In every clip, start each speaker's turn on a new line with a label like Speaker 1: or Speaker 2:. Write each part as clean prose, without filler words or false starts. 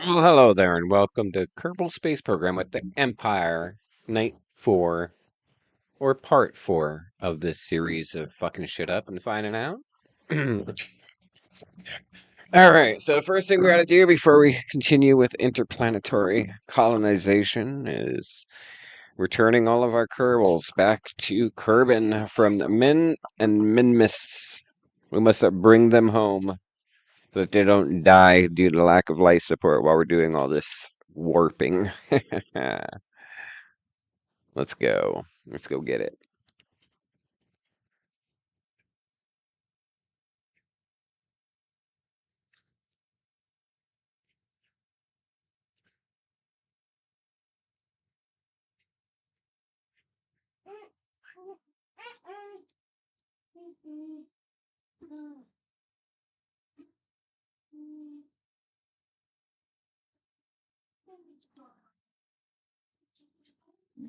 Speaker 1: Well, hello there, and welcome to Kerbal Space Program with the Empire, Night 4, or Part 4 of this series of fucking shit up and finding out. Alright, so the first thing we gotta do before we continue with interplanetary colonization is returning all of our Kerbals back to Kerbin from the Min and Minmus. We must bring them home so that they don't die due to lack of life support while we're doing all this warping. Let's go. Let's go get it.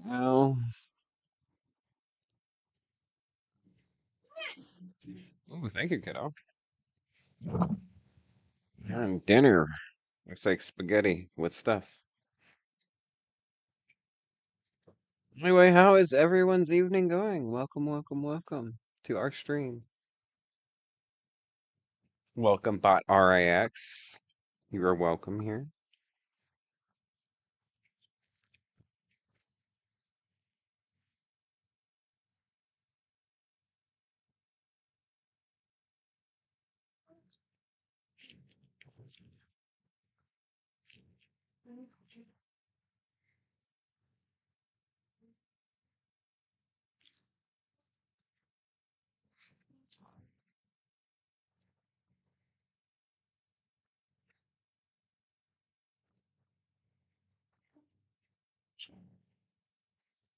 Speaker 1: Oh, oh, thank you, kiddo. And dinner. Looks like spaghetti with stuff. Anyway, how is everyone's evening going? Welcome, welcome, welcome to our stream. Welcome, Bot RIX. You are welcome here.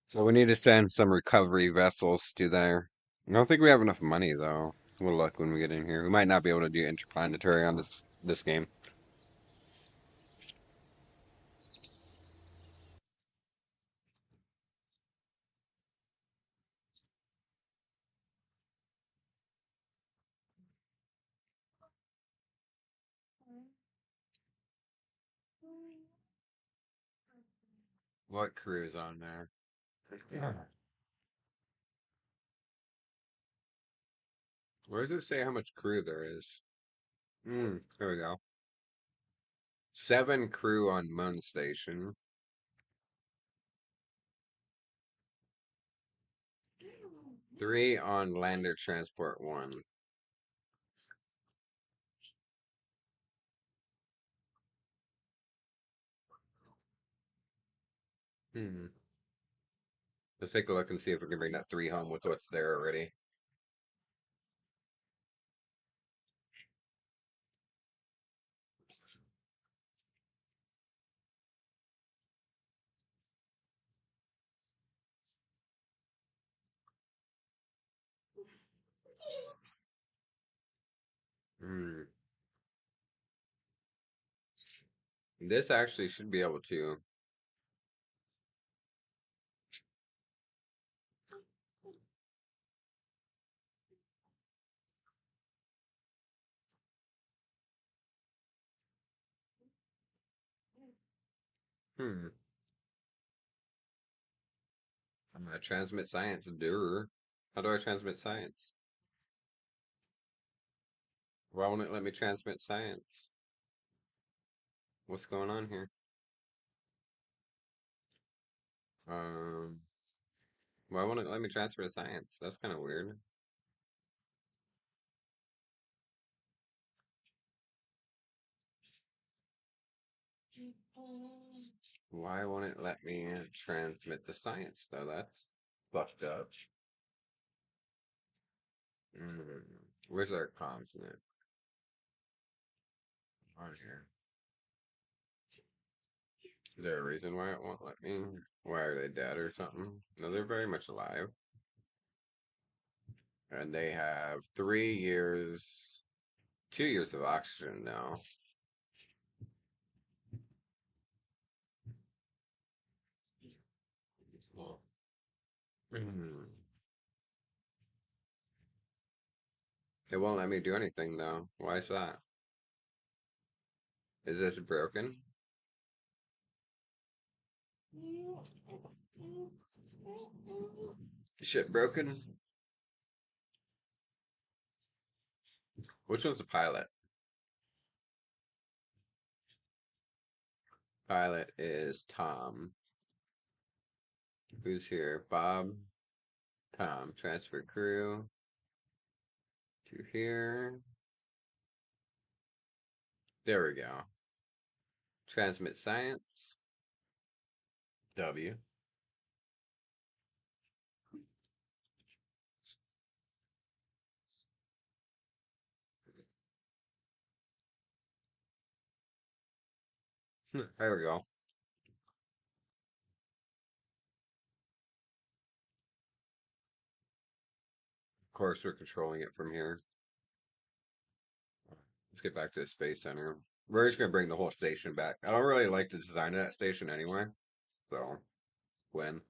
Speaker 1: So we need to send some recovery vessels to there. I don't think we have enough money though. We'll look when we get in here. We might not be able to do interplanetary on this game. What crew is on there? Yeah. Where does it say how much crew there is? There we go. 7 crew on Moon Station. 3 on Lander Transport 1. Hmm. Let's take a look and see if we can bring that 3 home with what's there already. Hmm. This actually should be able to. Hmm. I'm gonna transmit science. Durr. How do I transmit science? Why won't it let me transmit science? What's going on here? Um. Why won't it let me transfer to science? That's kind of weird. Why won't it let me transmit the science though? That's fucked up. Mm. Where's our comms in it? On here. Is there a reason why it won't let me? Why are they dead or something? No, they're very much alive. And they have 3 years, 2 years of oxygen now. Mm. It won't let me do anything though. Why is that? Is this broken? Shit broken? Which one's the pilot? Pilot is Tom. Who's here? Bob, Tom. Transfer crew to here. There we go. Transmit science. W. There we go. Of course, we're controlling it from here. Let's get back to the Space Center. We're just gonna bring the whole station back. I don't really like the design of that station anyway. So, when?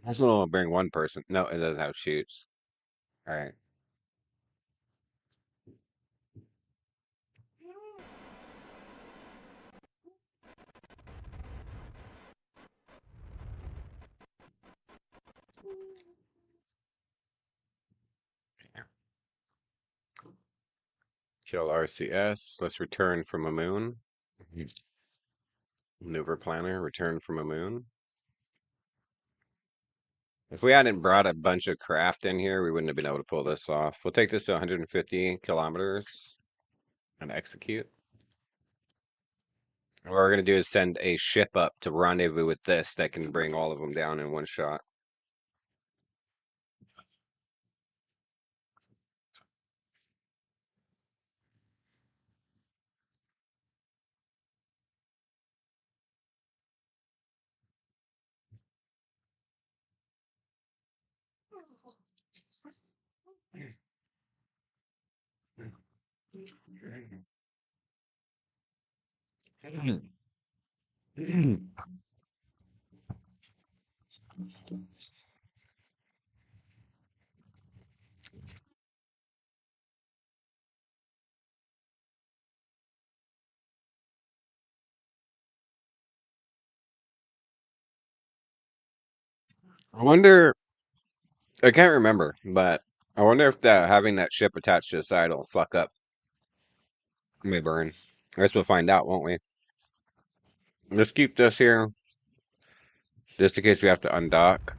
Speaker 1: This one will bring one person. No, it doesn't have shoots. All right. Kill RCS. Let's return from a moon. Maneuver planner. Return from a moon. If we hadn't brought a bunch of craft in here, we wouldn't have been able to pull this off. We'll take this to 150 kilometers and execute. What we're going to do is send a ship up to rendezvous with this that can bring all of them down in one shot. I wonder I can't remember, but I wonder if that having that ship attached to the side will fuck up my burn. I guess we'll find out, won't we? Let's keep this here, just in case we have to undock.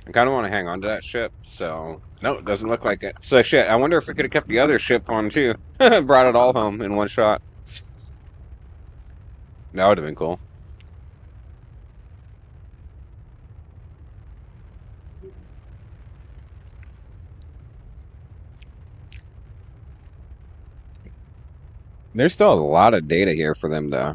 Speaker 1: I kind of want to hang on to that ship, so no, it doesn't look like it. So shit, I wonder if we could have kept the other ship on too. Brought it all home in one shot. That would have been cool. There's still a lot of data here for them though.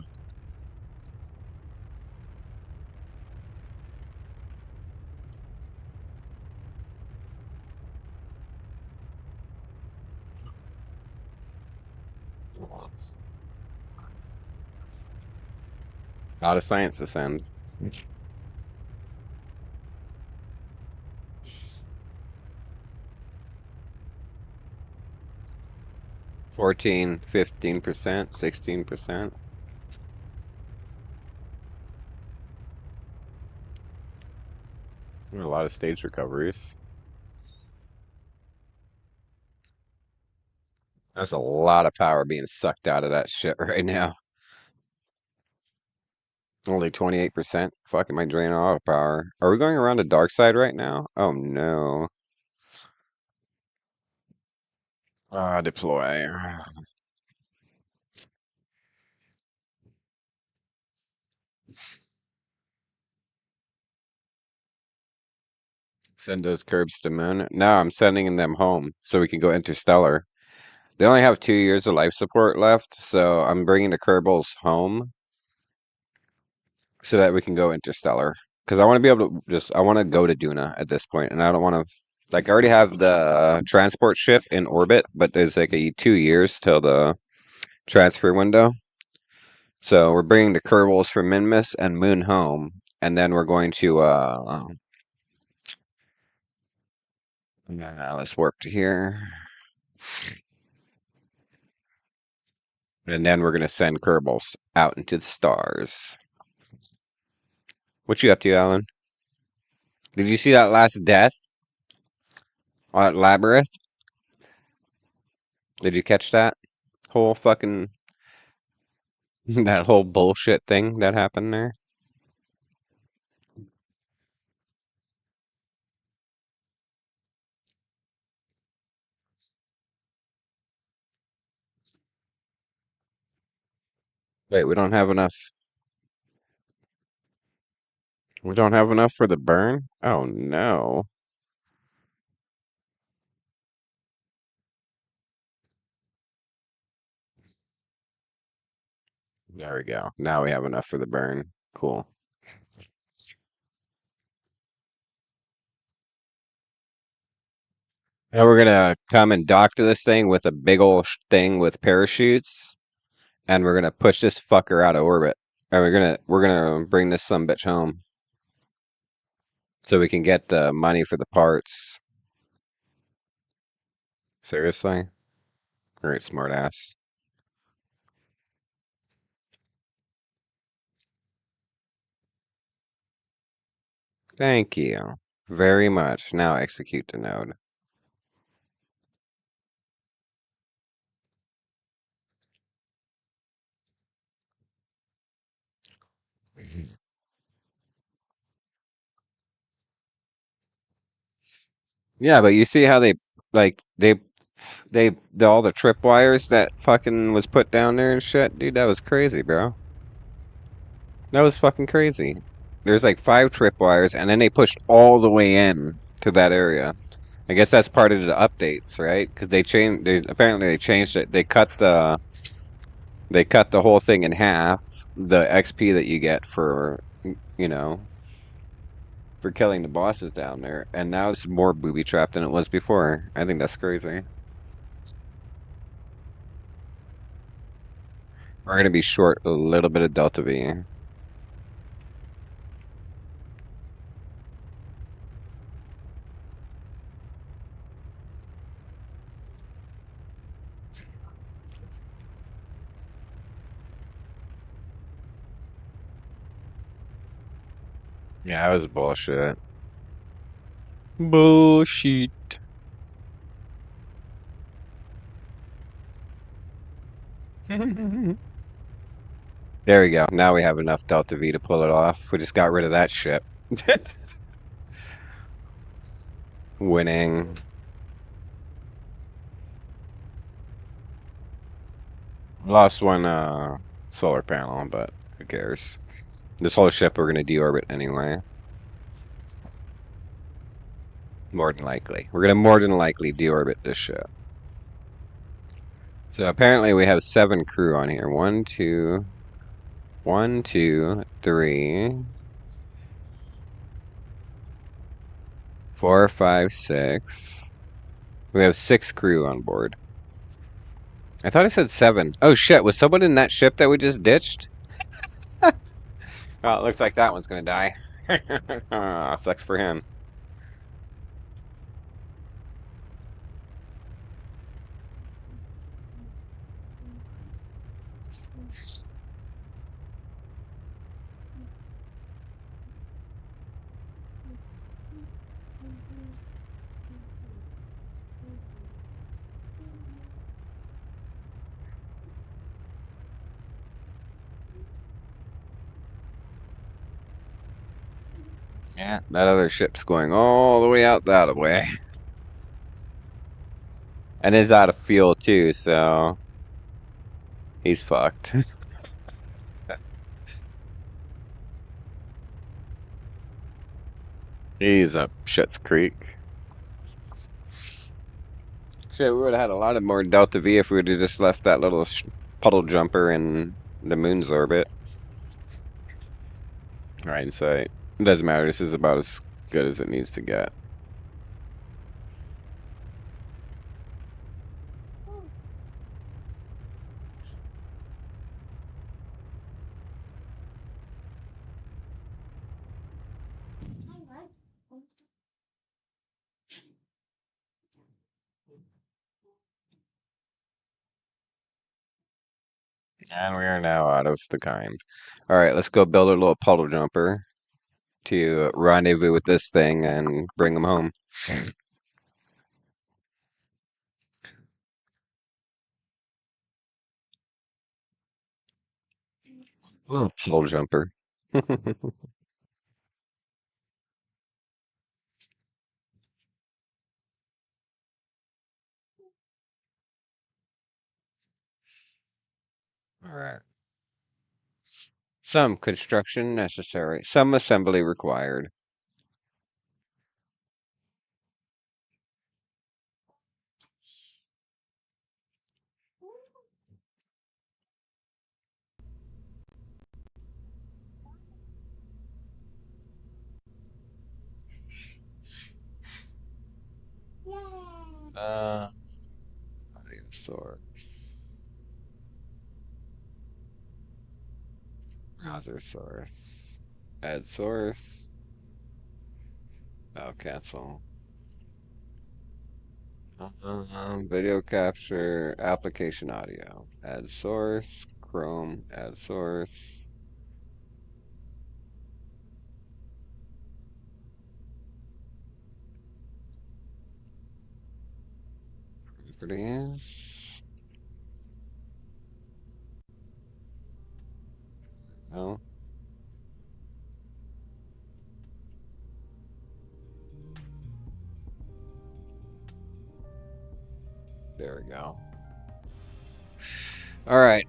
Speaker 1: A lot of science to send. 14, 15%, 16%. A lot of stage recoveries. That's a lot of power being sucked out of that shit right now. Only 28%. Fucking might drain all the power. Are we going around the dark side right now? Oh no. Deploy. Send those curbs to moon. No, I'm sending them home so we can go interstellar. They only have 2 years of life support left, so I'm bringing the Kerbals home so that we can go interstellar. Because I want to be able to I want to go to Duna at this point, and I don't want to, like, I already have the transport ship in orbit, but there's like 2 years till the transfer window. So we're bringing the Kerbals from Minmus and Moon home, and then we're going to, let's warp to here. And then we're going to send Kerbals out into the stars. What you up to, Alan? Did you see that last death on Labyrinth? Did you catch that whole fucking that whole bullshit thing that happened there? Wait, we don't have enough. We don't have enough for the burn? Oh no. There we go. Now we have enough for the burn. Cool. Now we're gonna come and dock to this thing with a big old thing with parachutes, and we're gonna push this fucker out of orbit. And we're gonna bring this some bitch home so we can get the money for the parts. Seriously? Great smartass. Thank you very much. Now execute the node. Yeah, but you see how like all the tripwires that fucking was put down there and shit, dude, that was crazy, bro. That was fucking crazy. There's like 5 tripwires, and then they pushed all the way in to that area. I guess that's part of the updates, right? Because apparently they changed it. They cut the whole thing in half. The XP that you get for you know for killing the bosses down there, and now it's more booby trapped than it was before. I think that's crazy. We're gonna be short a little bit of Delta V. Yeah, that was bullshit. Bullshit. There we go. Now we have enough Delta V to pull it off. We just got rid of that ship. Winning. Lost one solar panel, but who cares? This whole ship we're gonna deorbit anyway. More than likely. We're gonna more than likely deorbit this ship. So apparently we have 7 crew on here. One, two, three, 4, 5, 6. We have 6 crew on board. I thought I said 7. Oh shit, was someone in that ship that we just ditched? Oh, it looks like that one's gonna die. Sucks for him. Yeah, that other ship's going all the way out that way. And is out of fuel too, so he's fucked. He's up Schitt's Creek. Shit, we would have had a lot of more Delta V if we would have just left that little puddle jumper in the moon's orbit. Right, so it doesn't matter. This is about as good as it needs to get. And we are now out of the kind. All right, let's go build a little puddle jumper to rendezvous with this thing and bring him home. Little puddle jumper. All right. Some construction necessary. Some assembly required. Uh, Audio source. Browser source. Add source. Oh, cancel. Video capture, application audio. Add source, Chrome, add source. Properties. No, there we go. All right.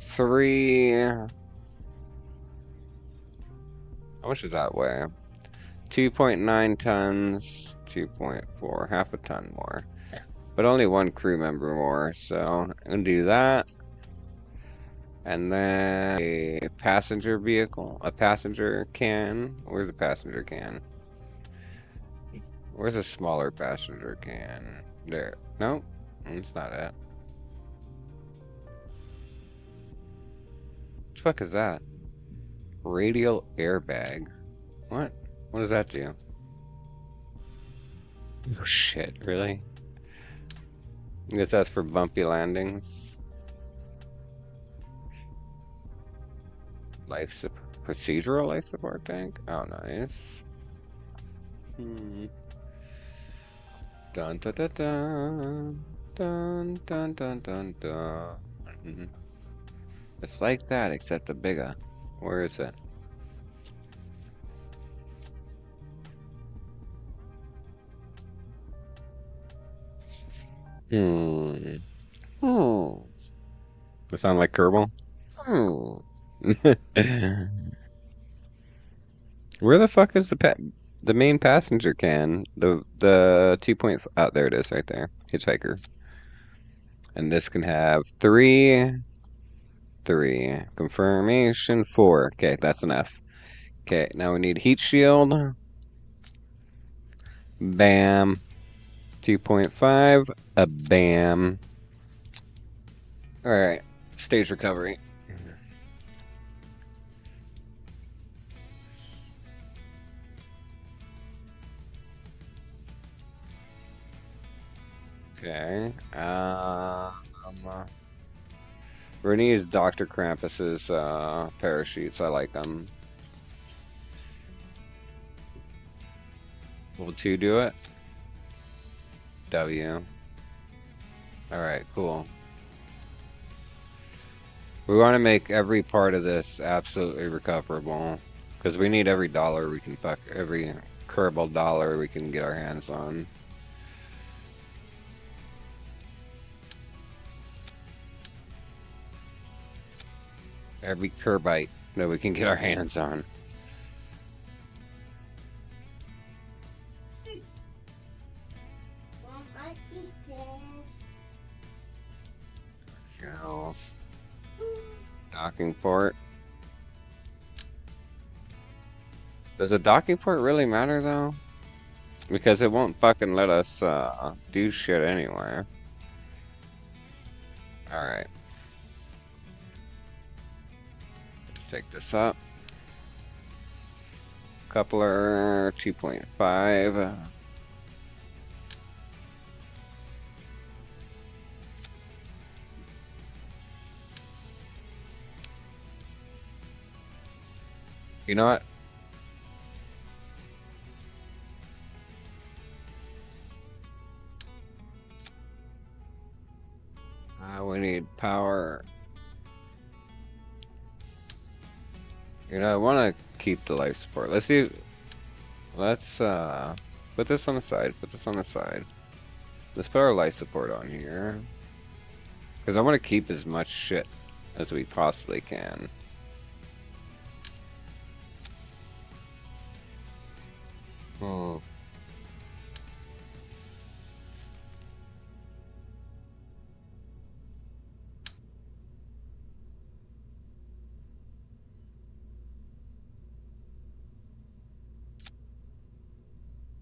Speaker 1: 3. How much does that weigh? 2.9 tons. 2.4, half a ton more. But only 1 crew member more, so I'm gonna do that. And then a passenger vehicle, a passenger can. Where's the passenger can? Where's a smaller passenger can? There. Nope, that's not it. What the fuck is that? Radial airbag. What? What does that do? Oh shit, really? I guess that's for bumpy landings. Life support. Procedural life support tank? Oh, nice. Hmm. Dun dun dun dun dun dun dun dun dun. It's like that, except a bigger. Where is it? Hmm. Hmm. Does it sound like Kerbal? Hmm. Where the fuck is the main passenger can? The 2 point out there it is right there. Hitchhiker. And this can have three. Confirmation four. Okay, that's enough. Okay, now we need heat shield. Bam. 2.5. A bam. Alright. Stage recovery. Okay. We're gonna use Dr. Krampus's parachutes. I like them. Will two do it? W. Alright, cool. We want to make every part of this absolutely recoverable. Because we need every dollar we can fuck, every Kerbal dollar we can get our hands on. Every Kerbite that we can get our hands on. Go. Docking port. Does a docking port really matter though? Because it won't fucking let us do shit anywhere. Alright. Let's take this up. Coupler 2.5. You know what? We need power. You know, I want to keep the life support. Let's see. Let's put this on the side. Put this on the side. Let's put our life support on here. Because I want to keep as much shit as we possibly can. Hmm.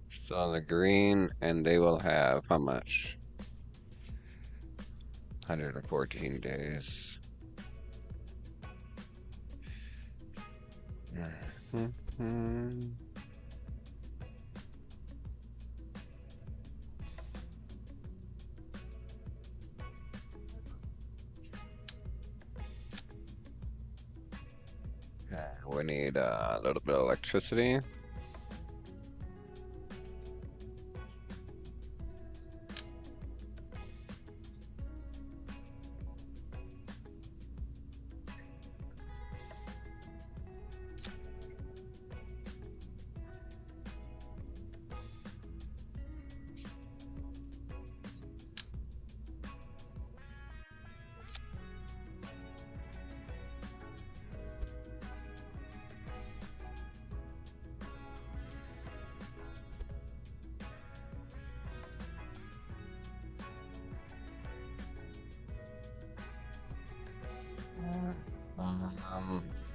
Speaker 1: So on the green, and they will have how much? 114 days. Mhm. We need a little bit of electricity.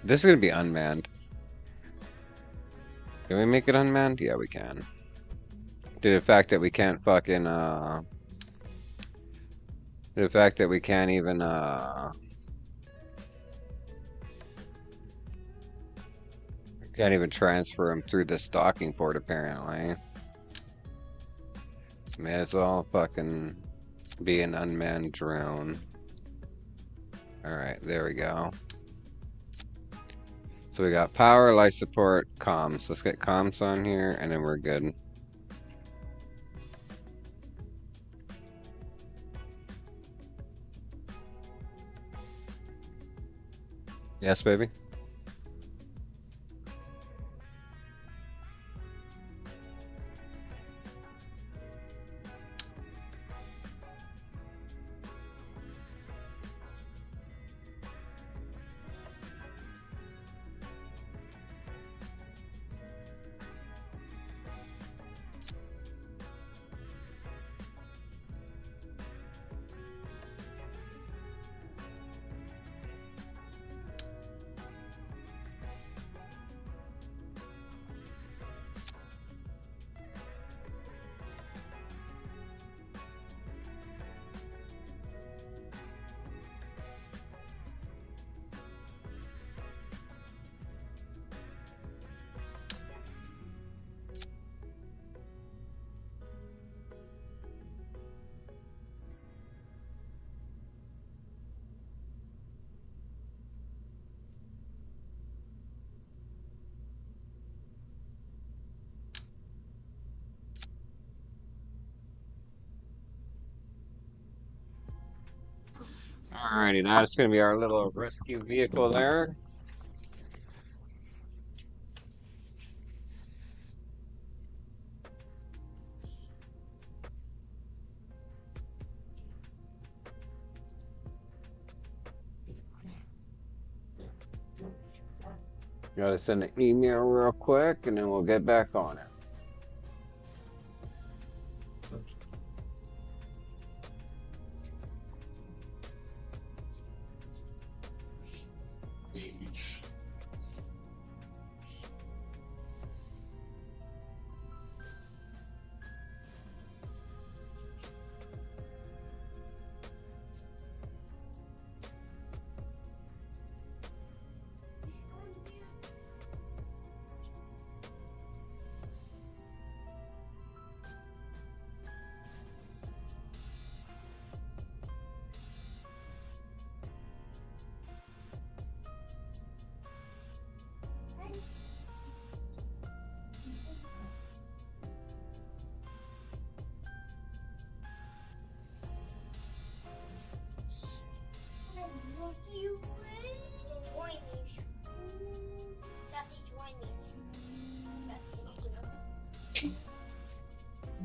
Speaker 1: This is gonna be unmanned. Can we make it unmanned? Yeah, we can. The fact that we can't fucking the fact that we can't even transfer them through this docking port apparently. May as well fucking be an unmanned drone. Alright, there we go. So we got power, life support, comms. Let's get comms on here and then we're good. Yes, baby. Alrighty, now it's gonna be our little rescue vehicle there. Gotta send an email real quick and then we'll get back on it.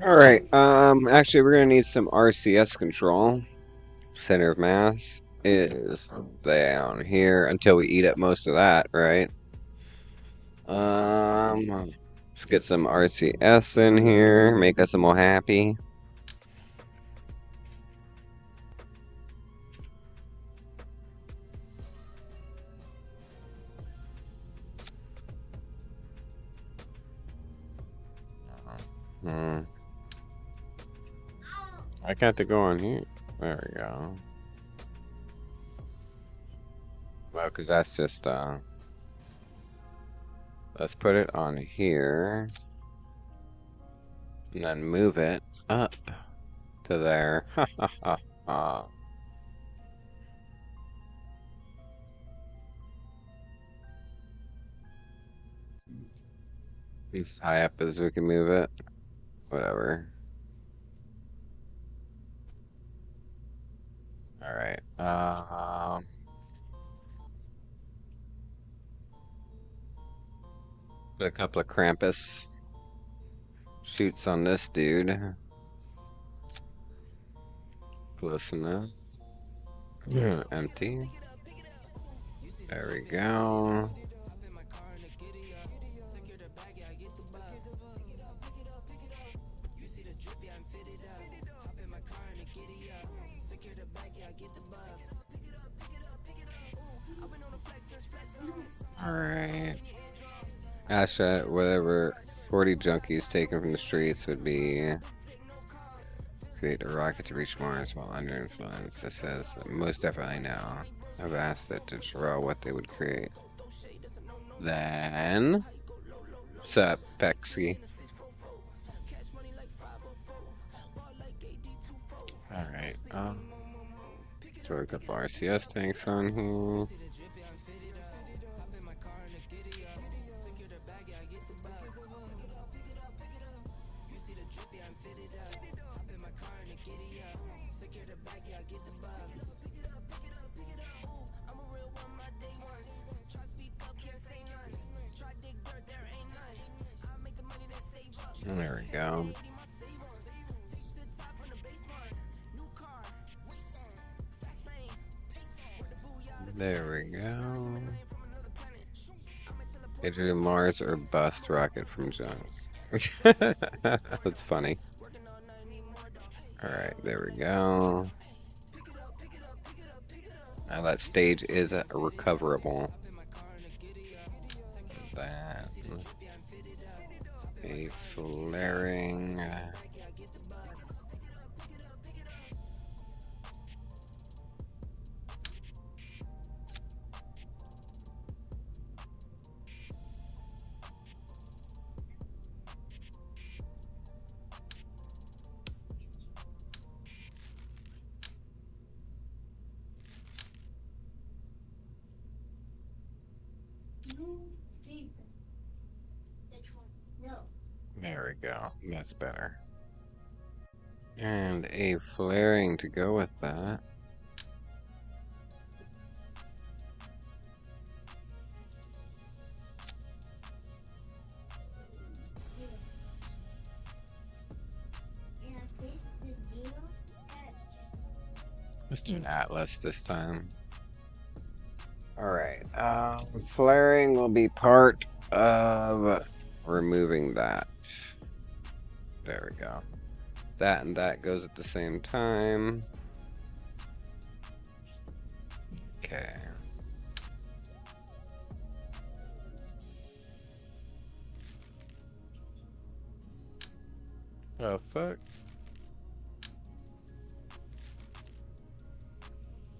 Speaker 1: Alright, actually we're gonna need some RCS control. Center of mass is down here until we eat up most of that, right? Let's get some RCS in here, make us more happy. I got to go on here. There we go. Well, because that's just, let's put it on here. And then move it up to there. Ha ha ha ha. As high up as we can move it. Whatever. Alright. Put a couple of Krampus shoots on this dude. Close enough. Empty. There we go. Alright. Asha, whatever 40 junkies taken from the streets would be create a rocket to reach Mars while under influence. It says most definitely no. I've asked it to draw what they would create. Then sup, Pexy. Alright, store a couple RCS tanks on here. There we go. There we go. Enter to Mars or bust rocket from junk. That's funny. Alright, there we go. Now that stage is recoverable. That. A flaring. There we go. That's better. And a flaring to go with that. Let's do an Atlas this time. Alright, flaring will be part of removing that. There we go. That and that goes at the same time. Okay. Oh, fuck.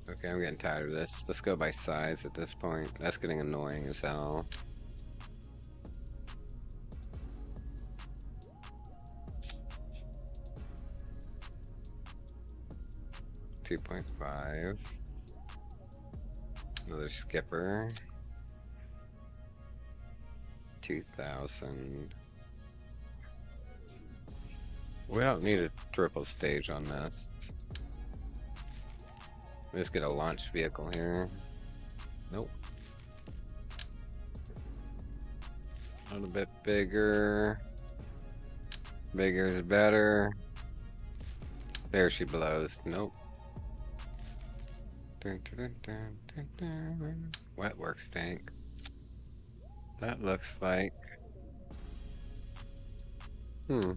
Speaker 1: Okay, I'm getting tired of this. Let's go by size at this point. That's getting annoying as hell. $2.5. Another skipper. 2,000. We don't need a triple stage on this. Let's get a launch vehicle here. Nope. A little bit bigger. Bigger is better. There she blows. Nope. Dun, dun, dun, dun, dun, dun. Wet works tank. That looks like. A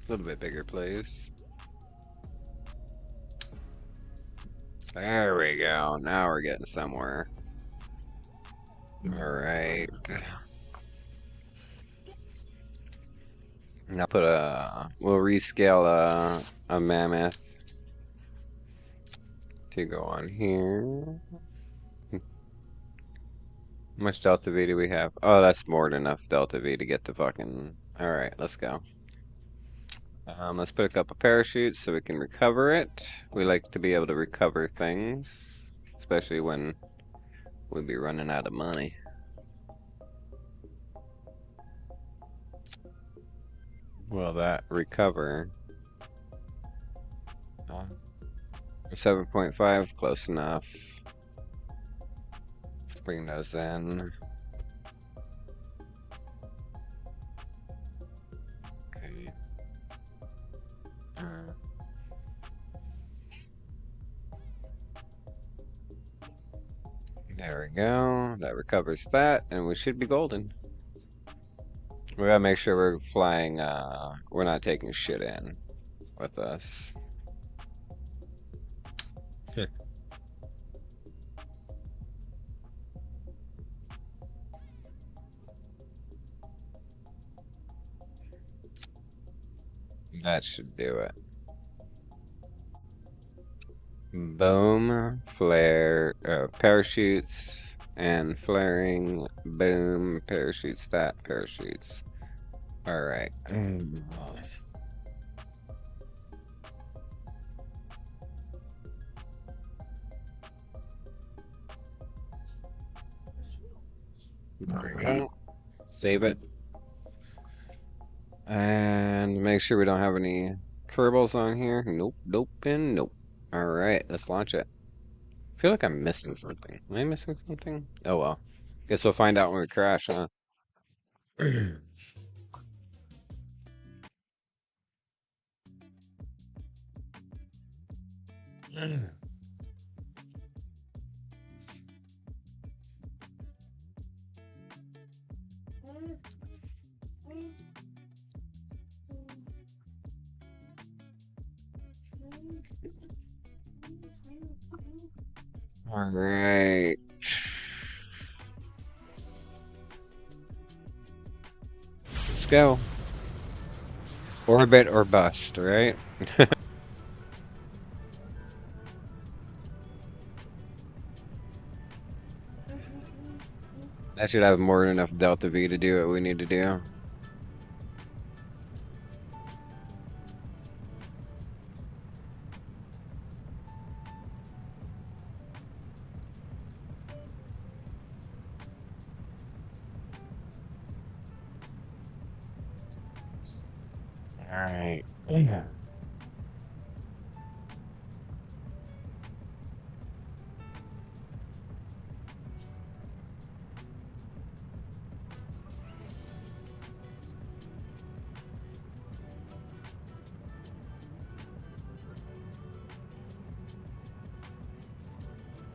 Speaker 1: little bit bigger, please. There we go. Now we're getting somewhere. Alright. Now we'll rescale a mammoth to go on here. How much Delta V do we have? Oh, that's more than enough Delta V to get the fucking... Alright, let's go. Let's put a couple parachutes so we can recover it. We like to be able to recover things, especially when we'll be running out of money. Will that recover? 7.5, close enough. Let's bring those in. Okay. There we go. That recovers that, and we should be golden. We gotta make sure we're flying, we're not taking shit in with us. That should do it. Boom, flare, parachutes, and flaring. Boom, parachutes, that, parachutes. Alright. Save it. And make sure we don't have any Kerbals on here. Nope, nope, and nope. Alright, let's launch it. I feel like I'm missing something. Am I missing something? Oh well. Guess we'll find out when we crash, huh? All right. Let's go. Orbit or bust, right? That should have more than enough delta V to do what we need to do. All right. Yeah.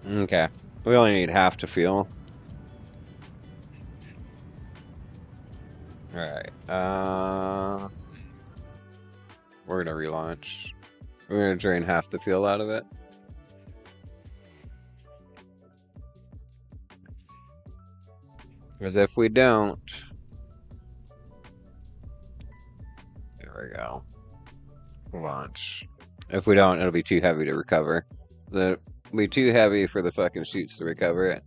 Speaker 1: Okay. We only need half to fuel. All right. We're gonna relaunch. We're gonna drain half the fuel out of it. Because if we don't, there we go. Launch. If we don't, it'll be too heavy to recover. It'll be too heavy for the fucking chutes to recover it.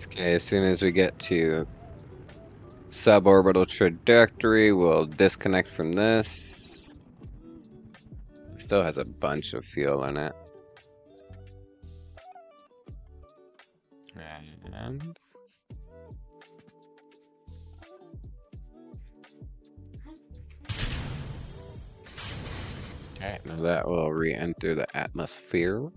Speaker 1: Okay, as soon as we get to suborbital trajectory, we'll disconnect from this. It still has a bunch of fuel in it. And okay, now that will re-enter the atmosphere.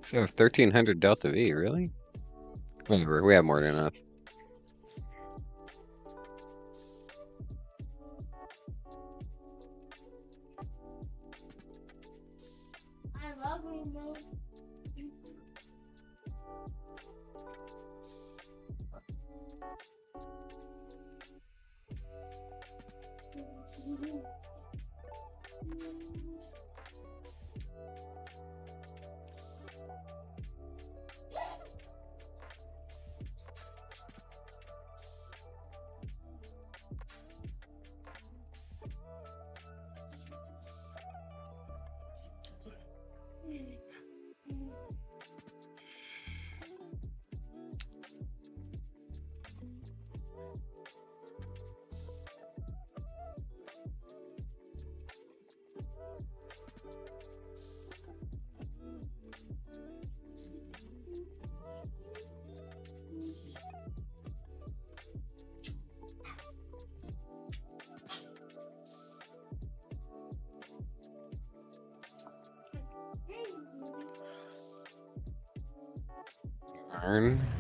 Speaker 1: So 1300 delta V, really? Whatever, we have more than enough.
Speaker 2: I love remote.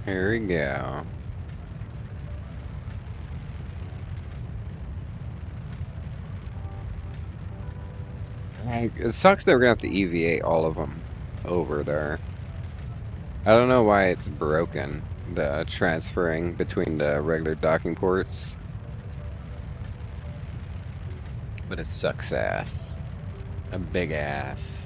Speaker 1: Here we go. It sucks that we're gonna have to EVA all of them over there. I don't know why it's broken, the transferring between the regular docking ports, but it sucks ass. A big ass.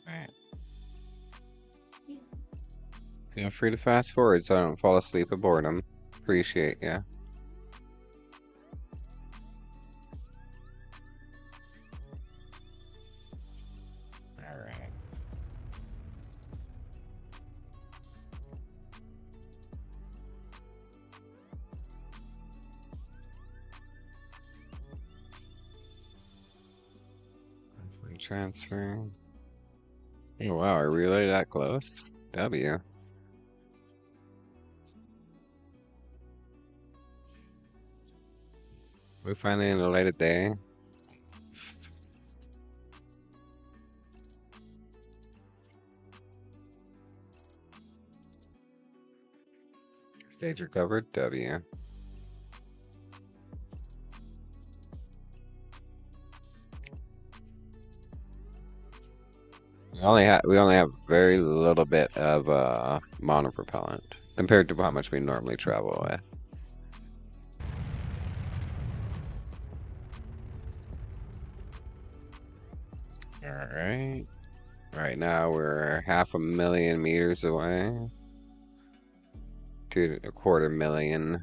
Speaker 1: Alright. Feel free to fast forward so I don't fall asleep of boredom. Appreciate ya. Alright. Free transfer. Oh wow, are we really that close? W. We finally in the light of day. Stage recovered. W. We only have very little bit of monopropellant compared to how much we normally travel with. Alright. Right now we're 500,000 meters away. To a quarter million.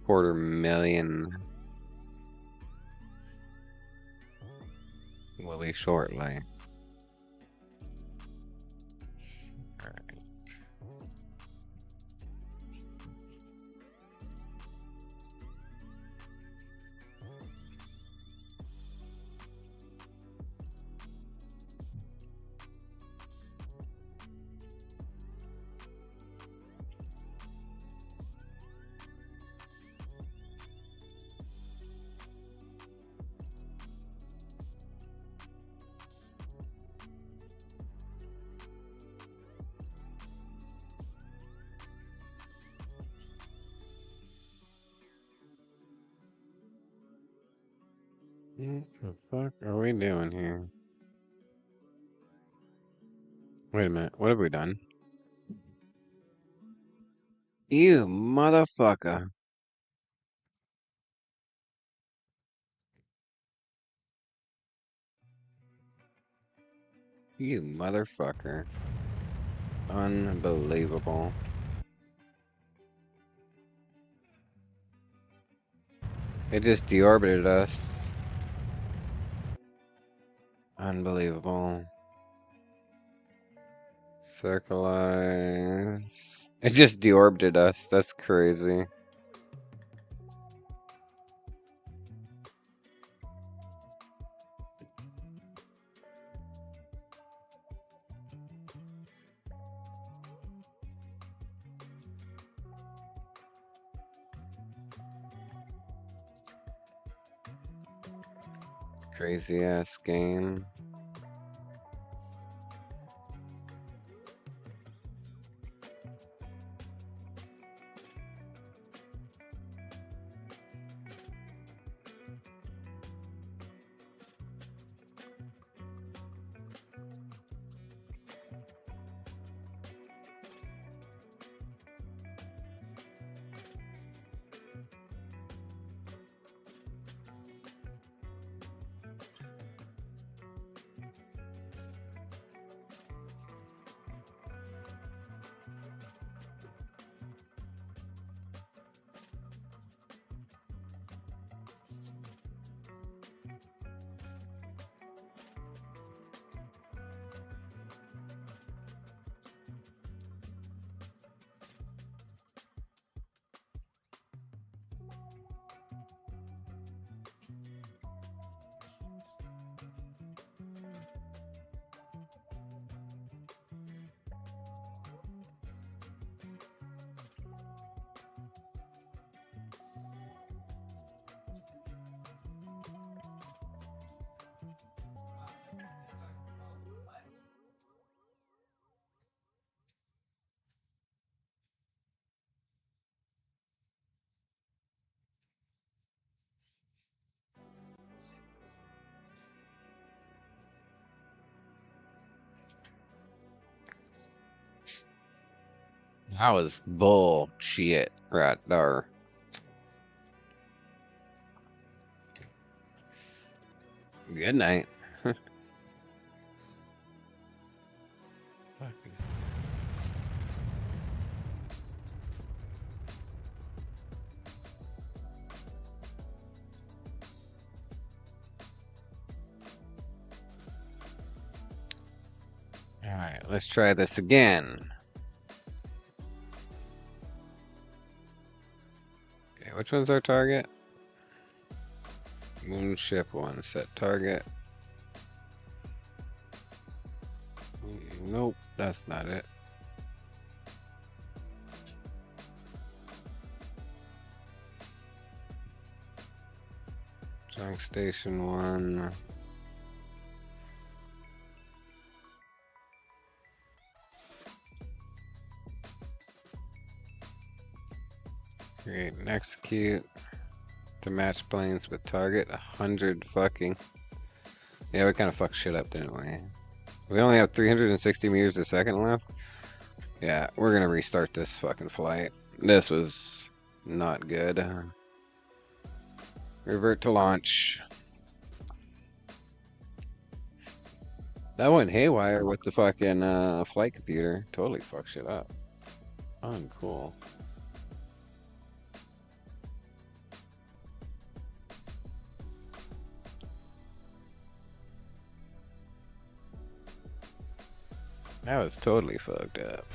Speaker 1: Quarter million. Will be shortly. Alright. What the fuck are we doing here? Wait a minute, what have we done? You motherfucker. You motherfucker. Unbelievable. It just deorbited us. Unbelievable. Circleize. It just deorbited us. That's crazy. Crazy ass game. That was bullshit right there. Good night. Alright, let's try this again. Okay, which one's our target? Moonship 1, set target. Nope, that's not it. Junk Station 1. Create and execute to match planes with target 100 fucking. Yeah, we kind of fucked shit up, didn't we? We only have 360 meters a second left. Yeah, we're gonna restart this fucking flight. This was not good. Revert to launch. That went haywire with the fucking flight computer. Totally fucked shit up. Uncool. That was totally fucked up.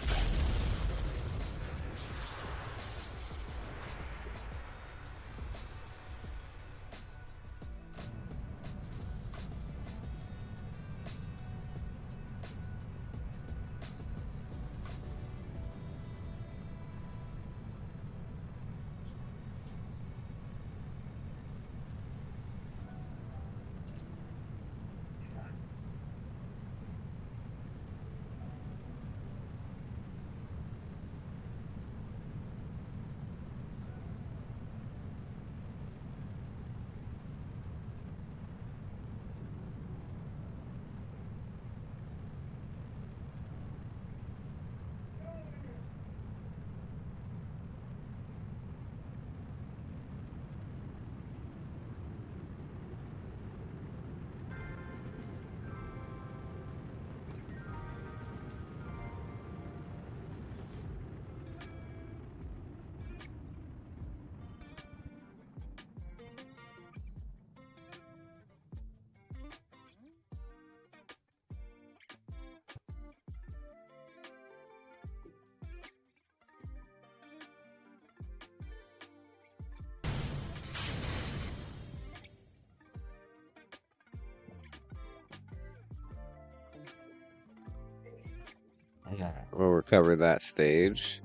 Speaker 1: We'll recover that stage.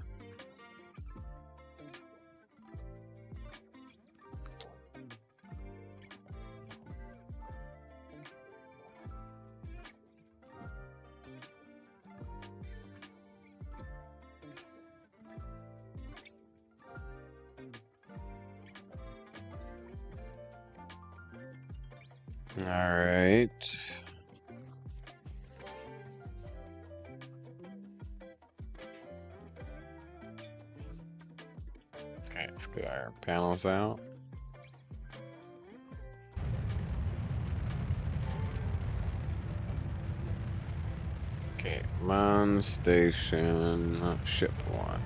Speaker 1: All right. Okay, let's get our panels out. Okay, Moon Station, ship 1.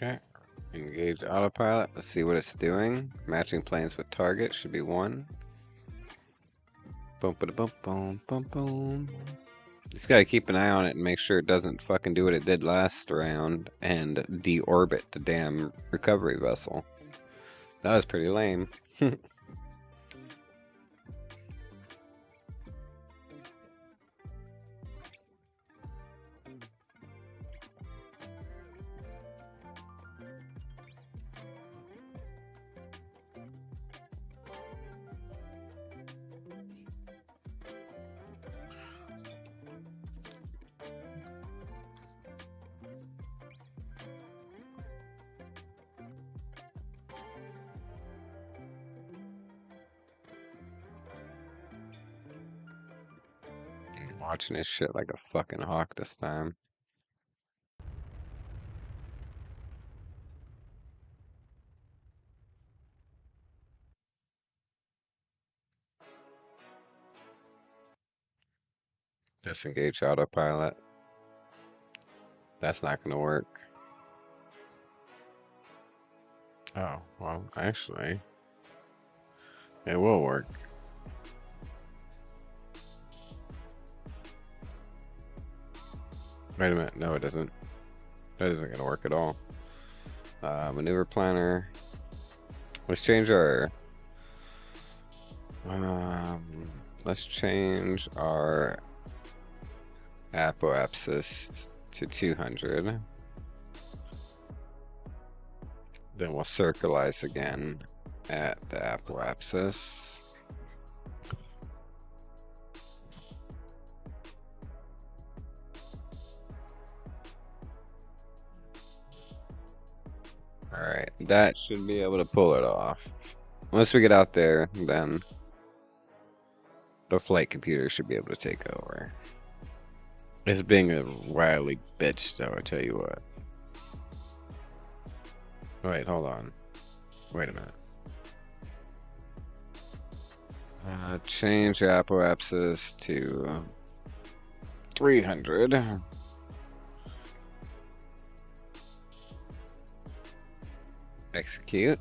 Speaker 1: Okay, engage autopilot. Let's see what it's doing. Matching planes with target should be 1. Boom, ba boom, boom, boom, boom. Just gotta keep an eye on it and make sure it doesn't fucking do what it did last round and deorbit the damn recovery vessel. That was pretty lame. Watching this shit like a fucking hawk this time. Disengage autopilot. That's not gonna work. Oh, well, actually, it will work. Wait a minute. No, it doesn't. That isn't gonna work at all. Maneuver planner. Let's change our. Let's change our apoapsis to 200. Then we'll circleize again at the apoapsis. Alright, that should be able to pull it off. Once we get out there, then the flight computer should be able to take over. It's being a wily bitch, though, I tell you what. Wait, hold on. Wait a minute. Change apoapsis to 300. Execute.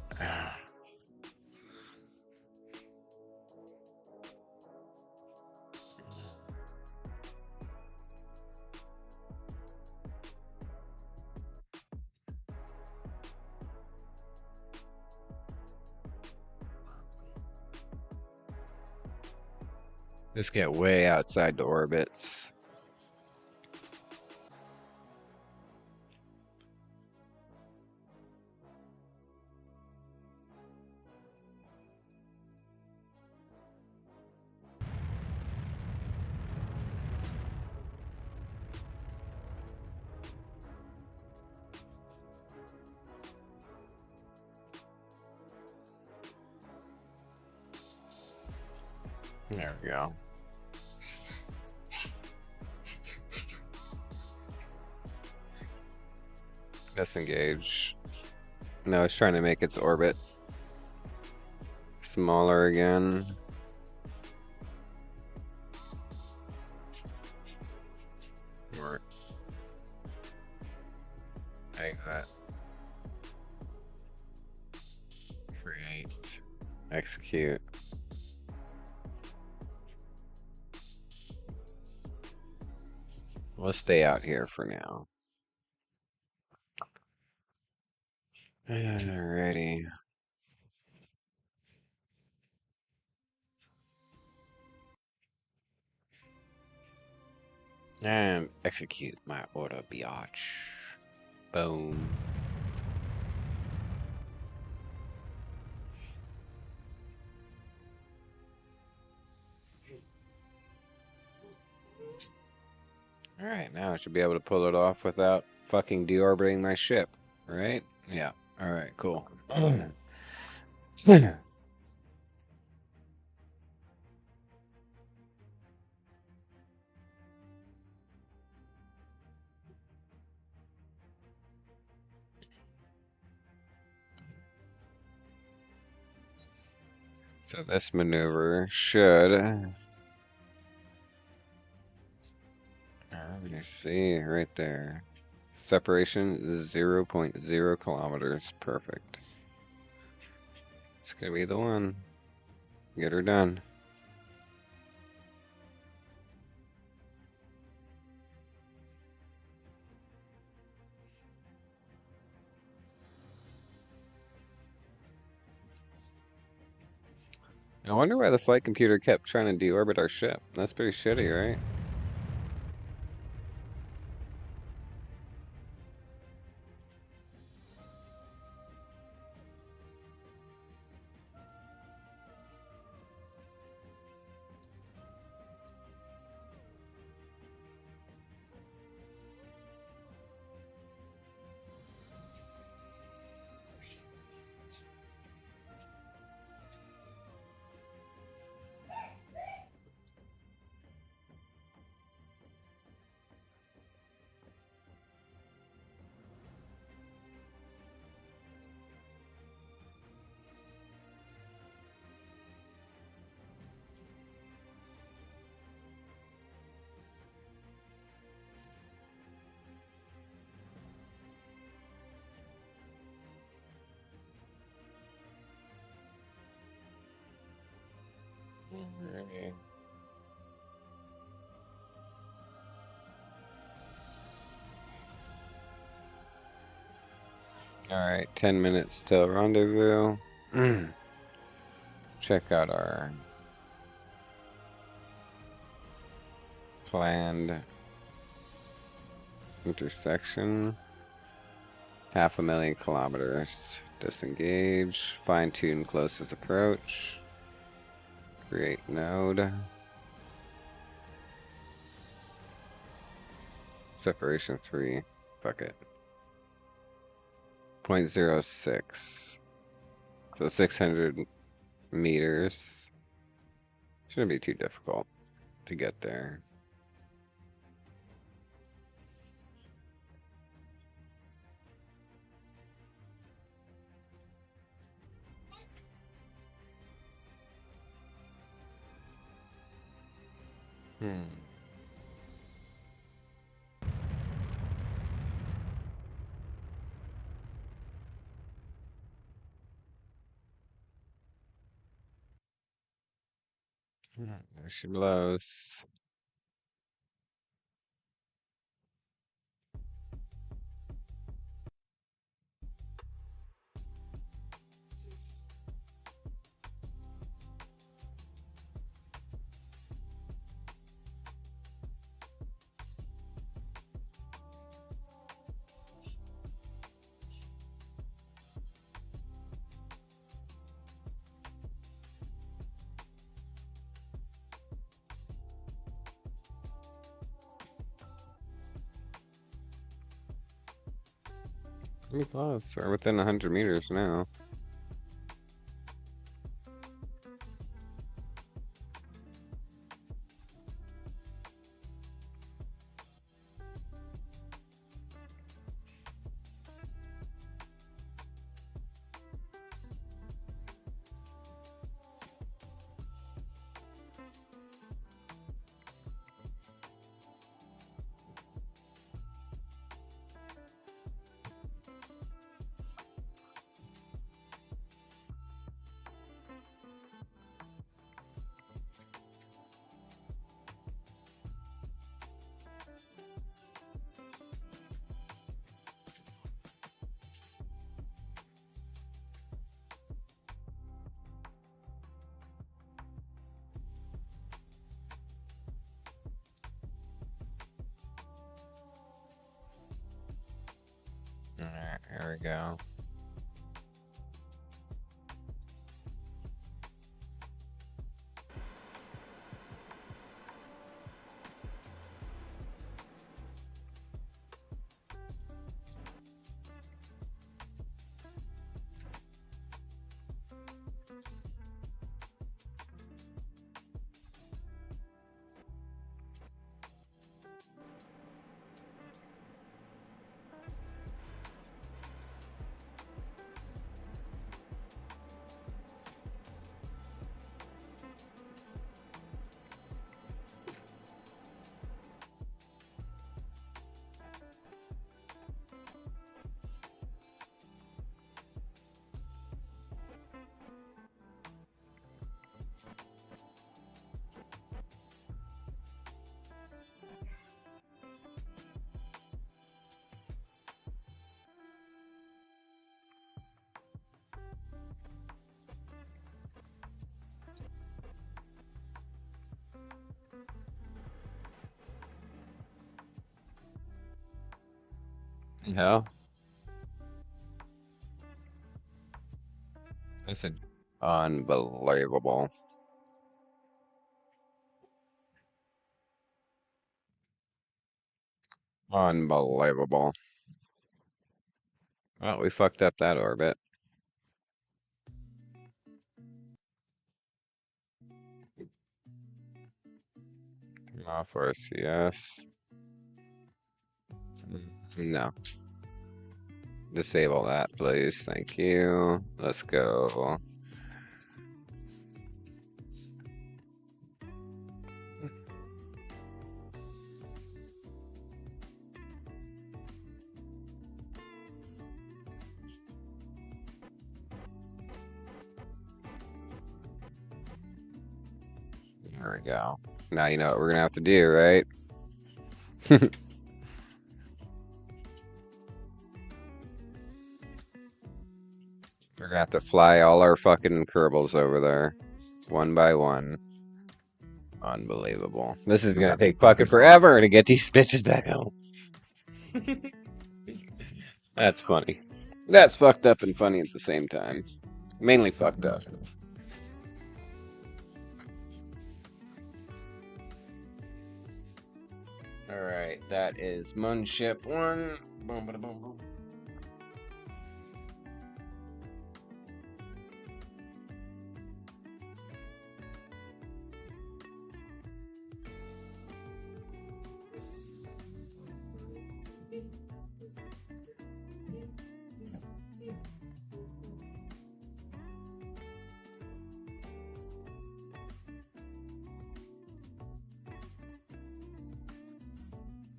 Speaker 1: Just get way outside the orbits. There we go. Disengage. No, it's trying to make its orbit smaller again. Or exit. Create. Execute. We'll stay out here for now. Alrighty. And execute my order, biatch. Boom. Alright, now I should be able to pull it off without fucking deorbiting my ship, right? Yeah. Alright, cool. So this maneuver should... let me see, right there. Separation is 0.0 kilometers. Perfect. It's gonna be the one. Get her done. I wonder why the flight computer kept trying to deorbit our ship. That's pretty shitty, right? Alright, 10 minutes till rendezvous. Check out our planned intersection. 500,000 kilometers. Disengage. Fine-tune closest approach. Create node. Separation 3. Fuck it. 0.06. So 600 meters. Shouldn't be too difficult to get there. There she blows. Pretty close. We're within 100 meters now. Alright, here we go. Yeah. This is unbelievable. Unbelievable. Well, we fucked up that orbit. Off our CS. No. Disable that, please. Thank you. Let's go. There we go. Now you know what we're gonna have to do, right? We're gonna have to fly all our fucking Kerbals over there, one by one. Unbelievable. This is gonna take fucking forever to get these bitches back home. That's funny. That's fucked up and funny at the same time. Mainly fucked up. Alright, that is Moonship 1. Boom, boom, boom, boom.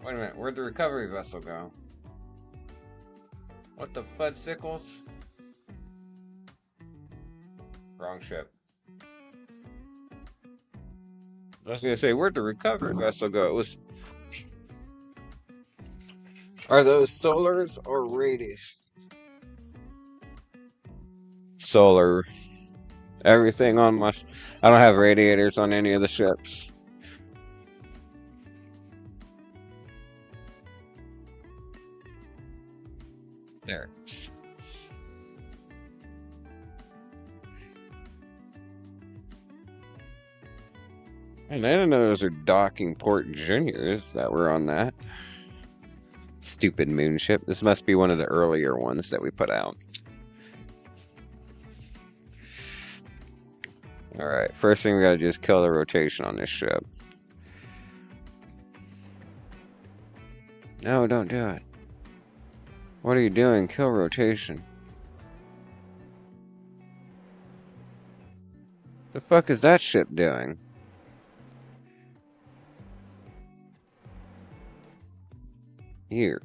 Speaker 1: Wait a minute, where'd the recovery vessel go? What the fud sickles? Wrong ship. I was gonna say, where'd the recovery vessel go? It was. Are those solars or radius? Solar. Everything on my. I don't have radiators on any of the ships. There. And I didn't know those are docking port juniors that were on that. Stupid moon ship. This must be one of the earlier ones that we put out. Alright, first thing we gotta do is kill the rotation on this ship. No, don't do it. What are you doing? Kill rotation. The fuck is that ship doing? You're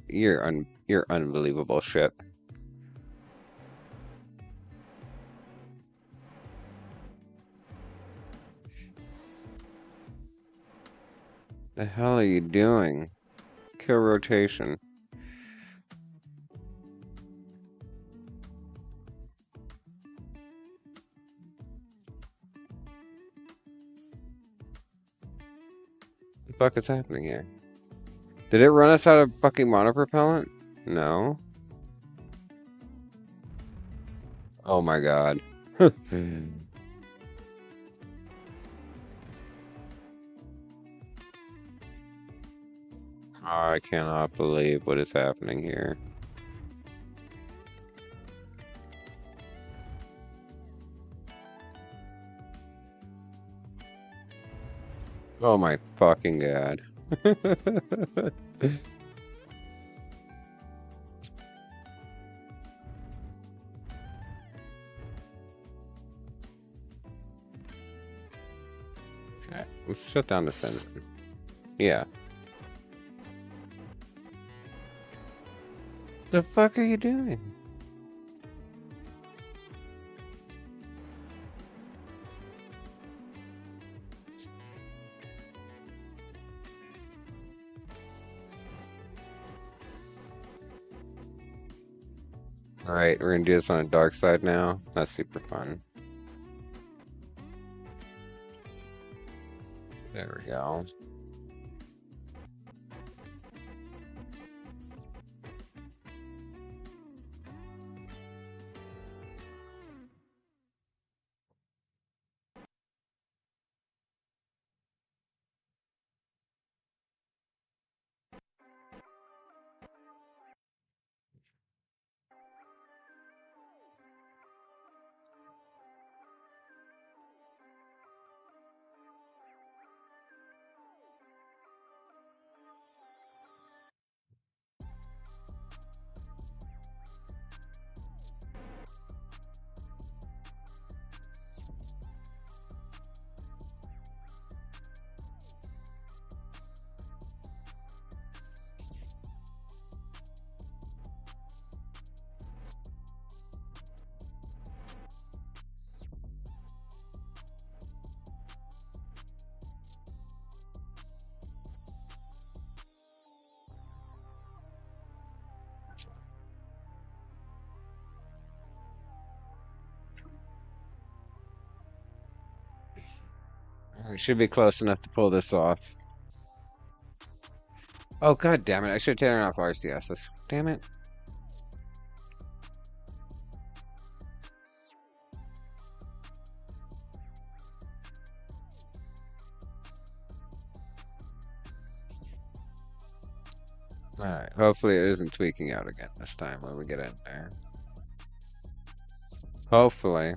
Speaker 1: unbelievable ship. The hell are you doing? Kill rotation. What the fuck is happening here? Did it run us out of fucking monopropellant? No. Oh my god. I cannot believe what is happening here. Oh my fucking god. Okay, let's shut down the center. Yeah. The fuck are you doing? Alright, we're gonna do this on a dark side now. That's super fun. There we go. We should be close enough to pull this off. Oh, god damn it. I should have taken off RCSs. Damn it. Alright, hopefully it isn't tweaking out again this time when we get in there. Hopefully.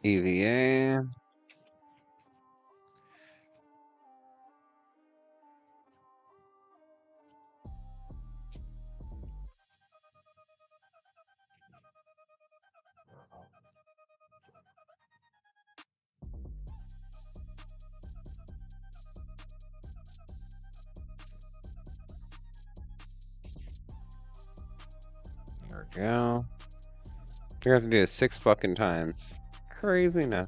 Speaker 1: EVA. There we go. You're gonna have to do this 6 fucking times. Craziness.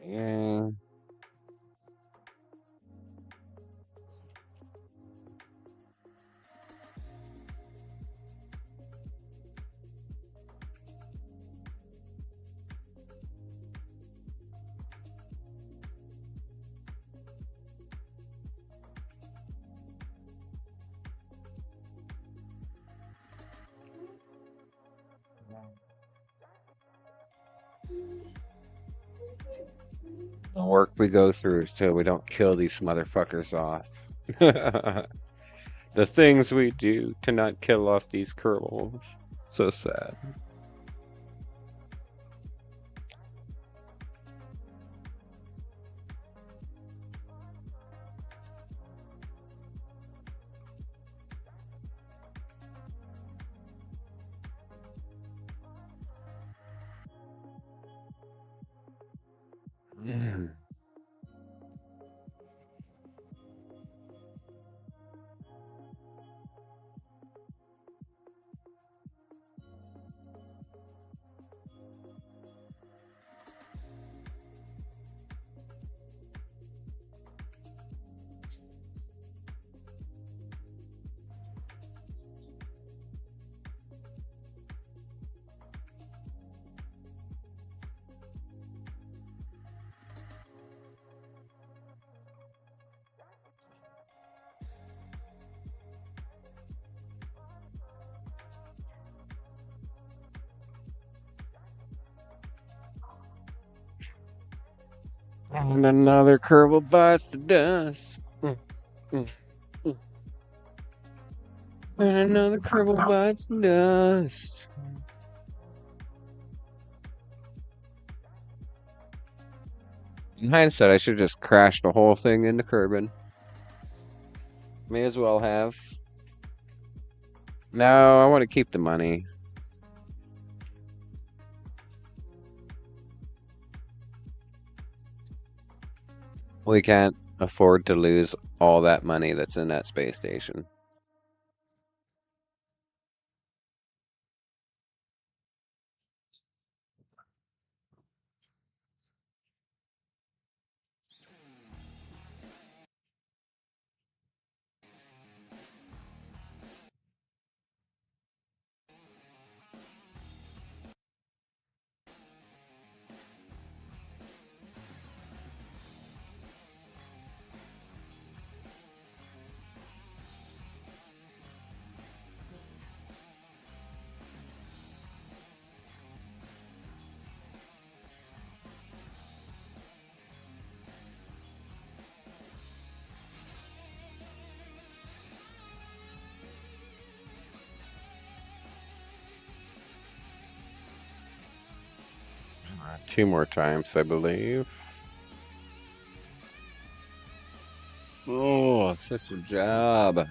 Speaker 1: Yeah. The work we go through so we don't kill these motherfuckers off. The things we do to not kill off these Kerbals. So sad. Mm. And another Kerbal bites the dust. Mm, mm, mm. And another Kerbal bites the dust. In hindsight, I should have just crashed the whole thing into Kerbin. May as well have. No, I want to keep the money. We can't afford to lose all that money that's in that space station. Two more times, I believe. Oh, such a job.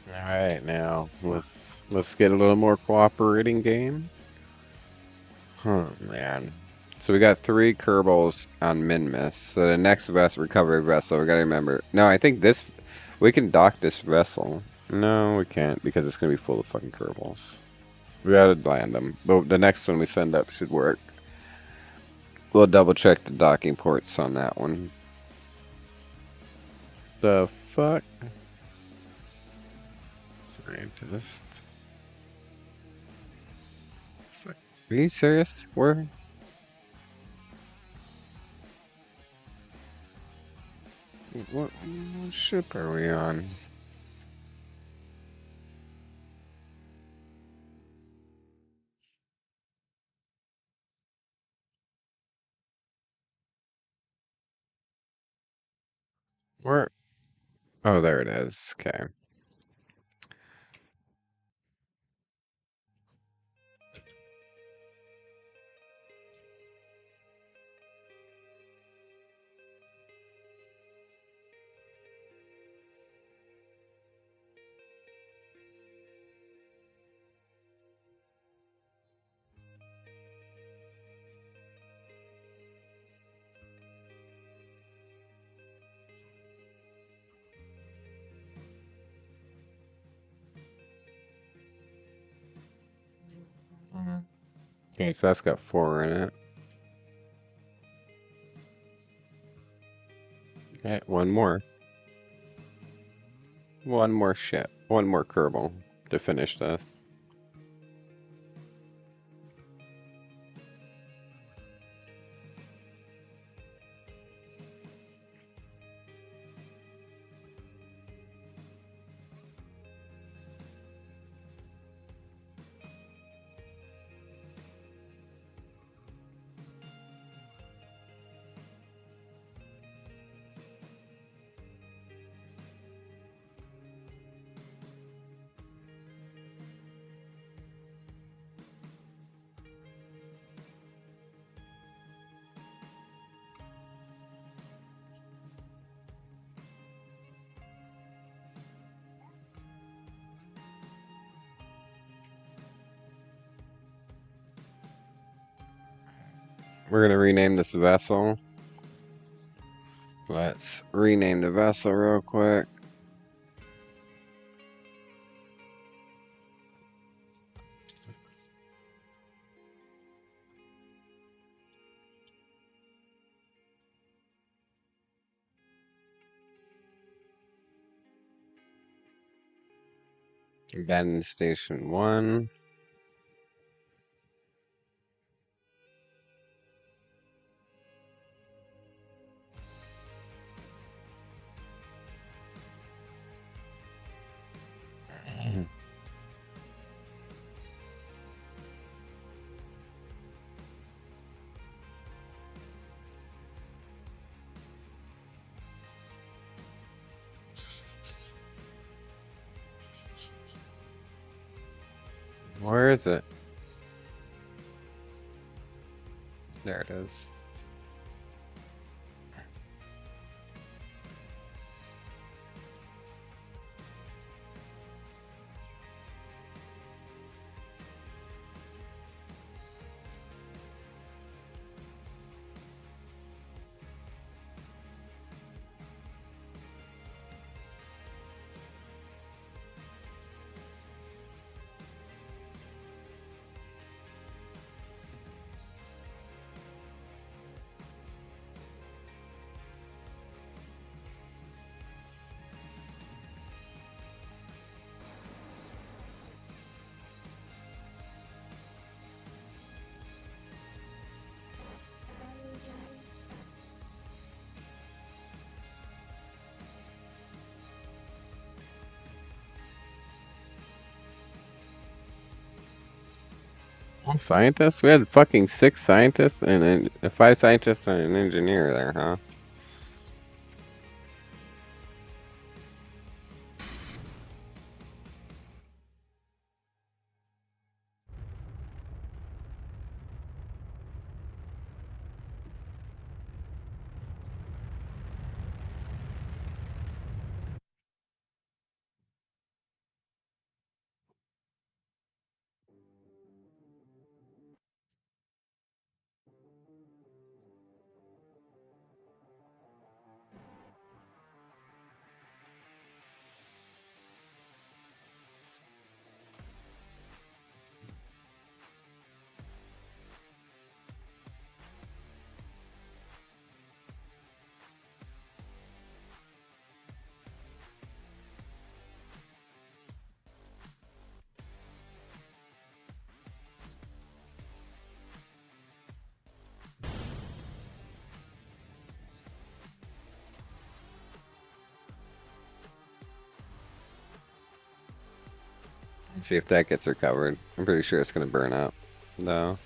Speaker 1: All right, now let's get a little more cooperating game. Oh man. So we got three Kerbals on Minmus. So the next recovery vessel, we gotta remember. No, I think this we can dock this vessel. No, we can't because it's gonna be full of fucking Kerbals. We gotta land them. But the next one we send up should work. We'll double check the docking ports on that one. The fuck? Scientist. Fuck. Are you serious? Where? What ship are we on? Where? Oh, there it is. Okay. Okay, so that's got four in it. Okay, one more. One more ship. One more Kerbal to finish this. We're gonna rename this vessel. Let's rename the vessel real quick. Abandoned Station 1. Where is it? There it is. All scientists? We had fucking 6 scientists and 5 scientists and an engineer there, huh? Let's see if that gets recovered. I'm pretty sure it's gonna burn up, though.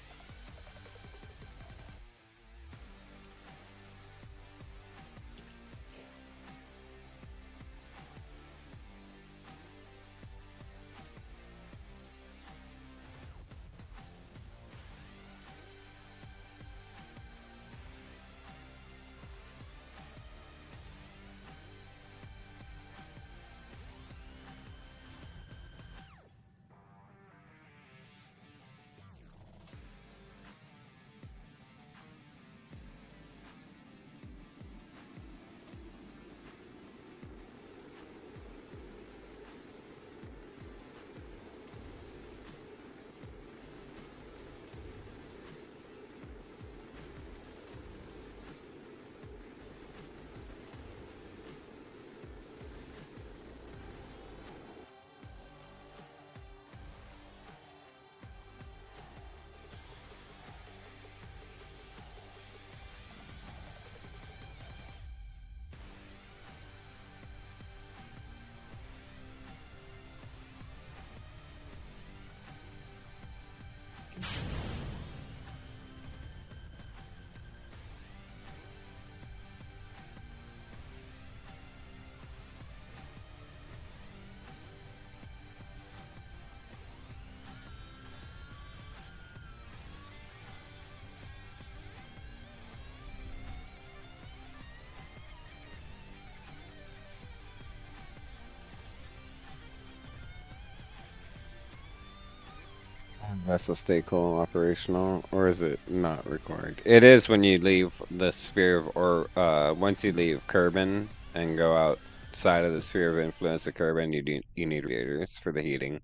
Speaker 1: Vessel stay cool operational, or is it not required? It is when you leave the sphere of, or once you leave Kerbin and go outside of the sphere of influence of Kerbin, you need radiators for the heating.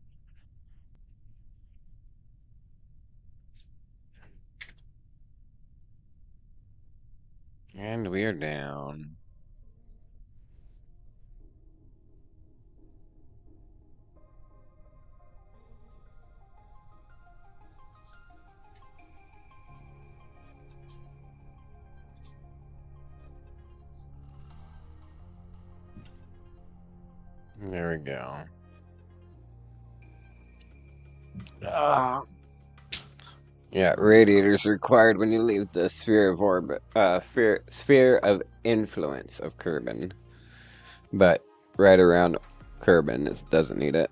Speaker 1: And we're down. There we go. Ah. Yeah, radiators required when you leave the sphere of orbit, sphere of influence of Kerbin. But right around Kerbin, it doesn't need it.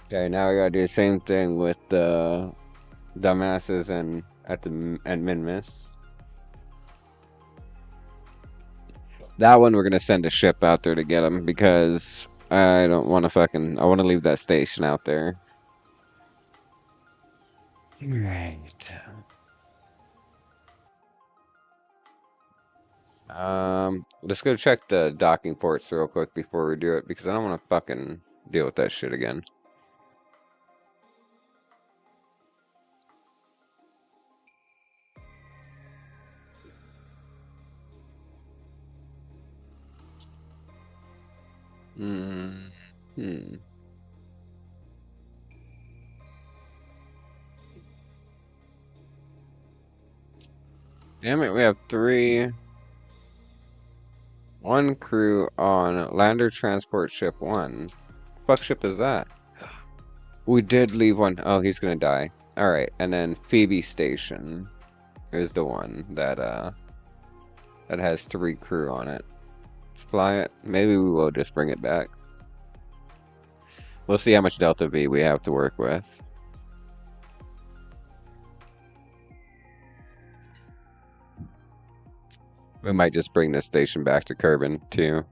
Speaker 1: Okay, now we gotta do the same thing with the dumbasses and at Minmus. That one we're gonna send a ship out there to get them because I don't want to fucking. I want to leave that station out there. Right. Let's go check the docking ports real quick before we do it because I don't want to fucking deal with that shit again. Hmm. Hmm. Damn it, we have three. One crew on Lander Transport Ship 1. Fuck ship is that? We did leave one. Oh, he's gonna die. Alright, and then Phoebe Station is the one that has 3 crew on it. Let's fly it. Maybe we will just bring it back. We'll see how much Delta V we have to work with. We might just bring this station back to Kerbin, too.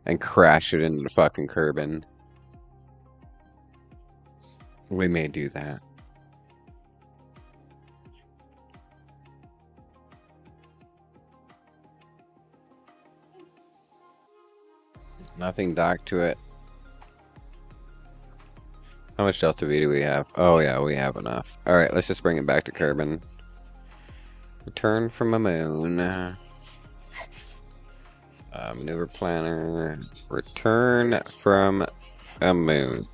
Speaker 1: And crash it into the fucking Kerbin. We may do that. Nothing docked to it. How much Delta V do we have? Oh yeah, we have enough. Alright, let's just bring it back to Kerbin. Return from a moon. Maneuver planner. Return from a moon.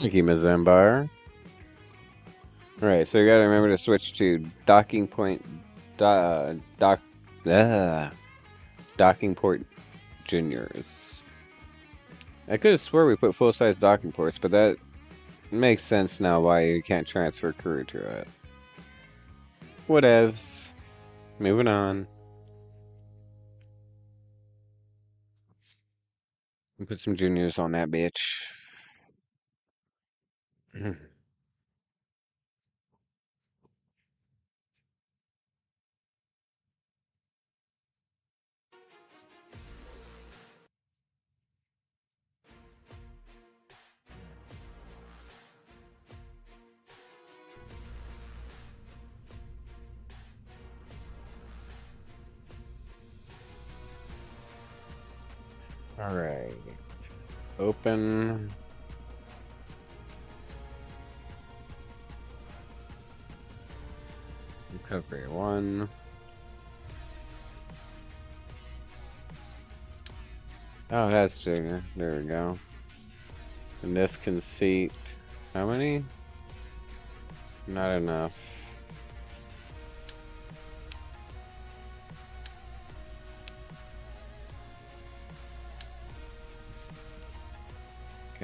Speaker 1: Thank you, Ms. Mpire. Alright, so you gotta remember to switch to docking point. Dock. Uh, docking port juniors. I could have swore we put full size docking ports, but that makes sense now why you can't transfer crew to it. Whatevs. Moving on. We put some juniors on that bitch. Alright. Open. Recovery 1. Oh, that's junior. There we go. And this conceit. How many? Not enough.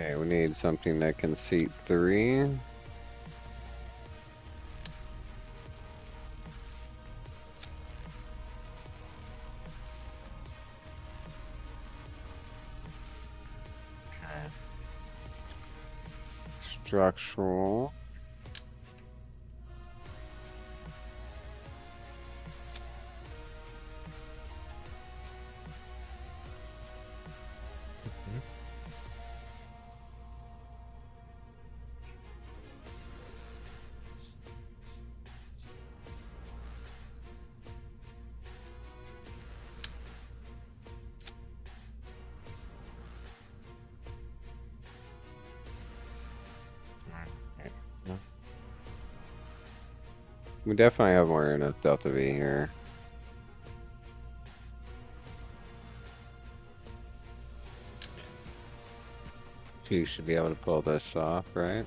Speaker 1: Okay, we need something that can seat 3. Okay. Structural. Okay. We definitely have more than enough Delta V here. So you should be able to pull this off, right?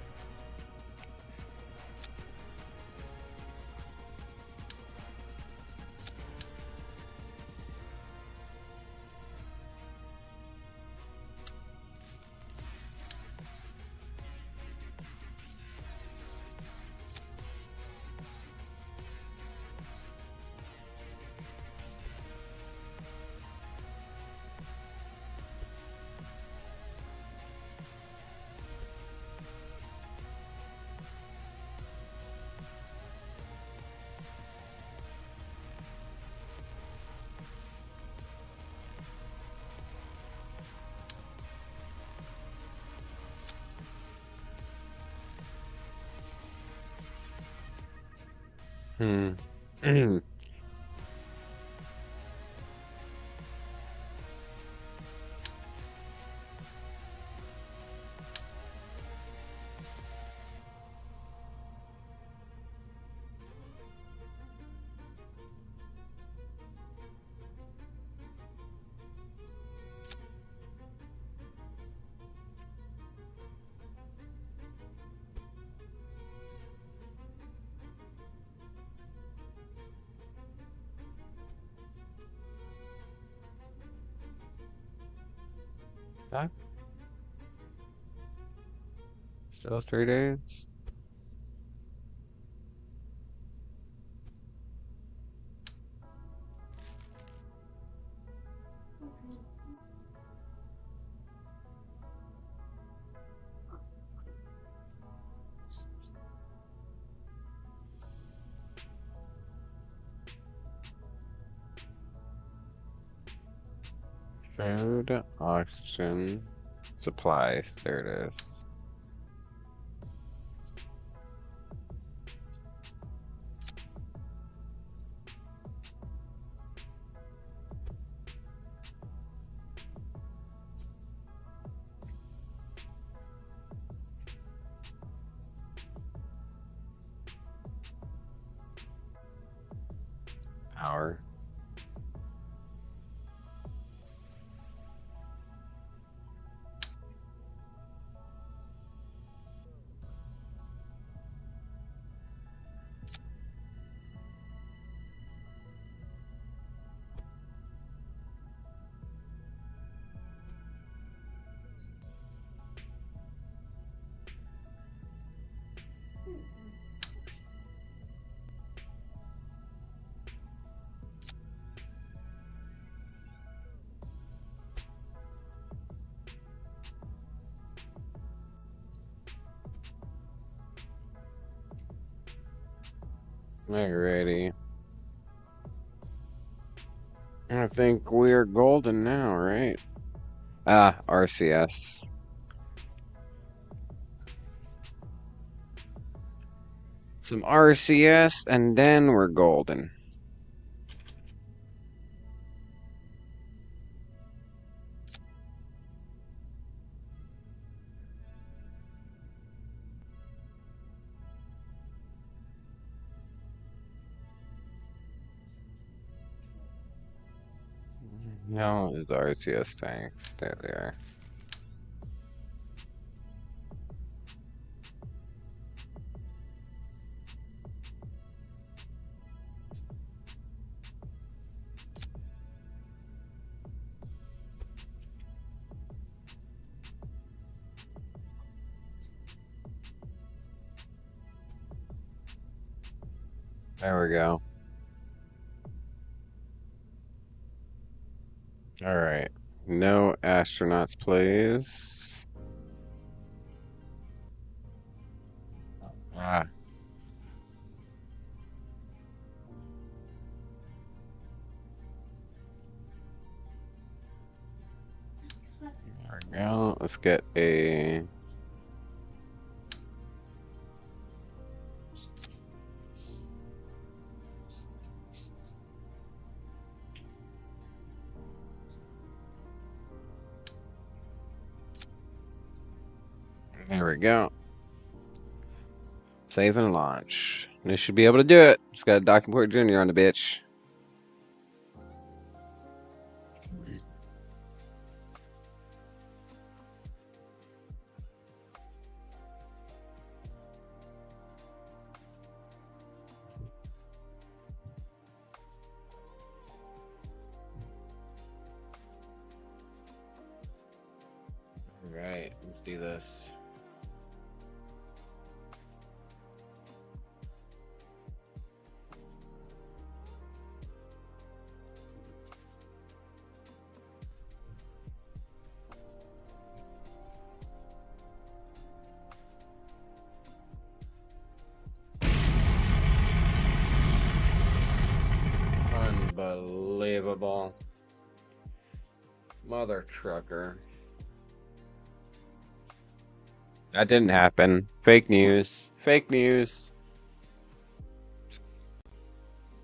Speaker 1: Hmm. That still 3 days? Food, oxygen, supplies. There it is. Power. Alrighty. I think we're golden now, right? Ah, RCS. Some RCS, and then we're golden. No, it's RCS tanks. There they are. There we go. All right. No astronauts, please. Ah, there we go. Let's get a. There we go. Save and launch. This should be able to do it. It's got a docking port junior on the bitch. All right, let's do this. Unbelievable. Mother trucker. That didn't happen. Fake news. Fake news.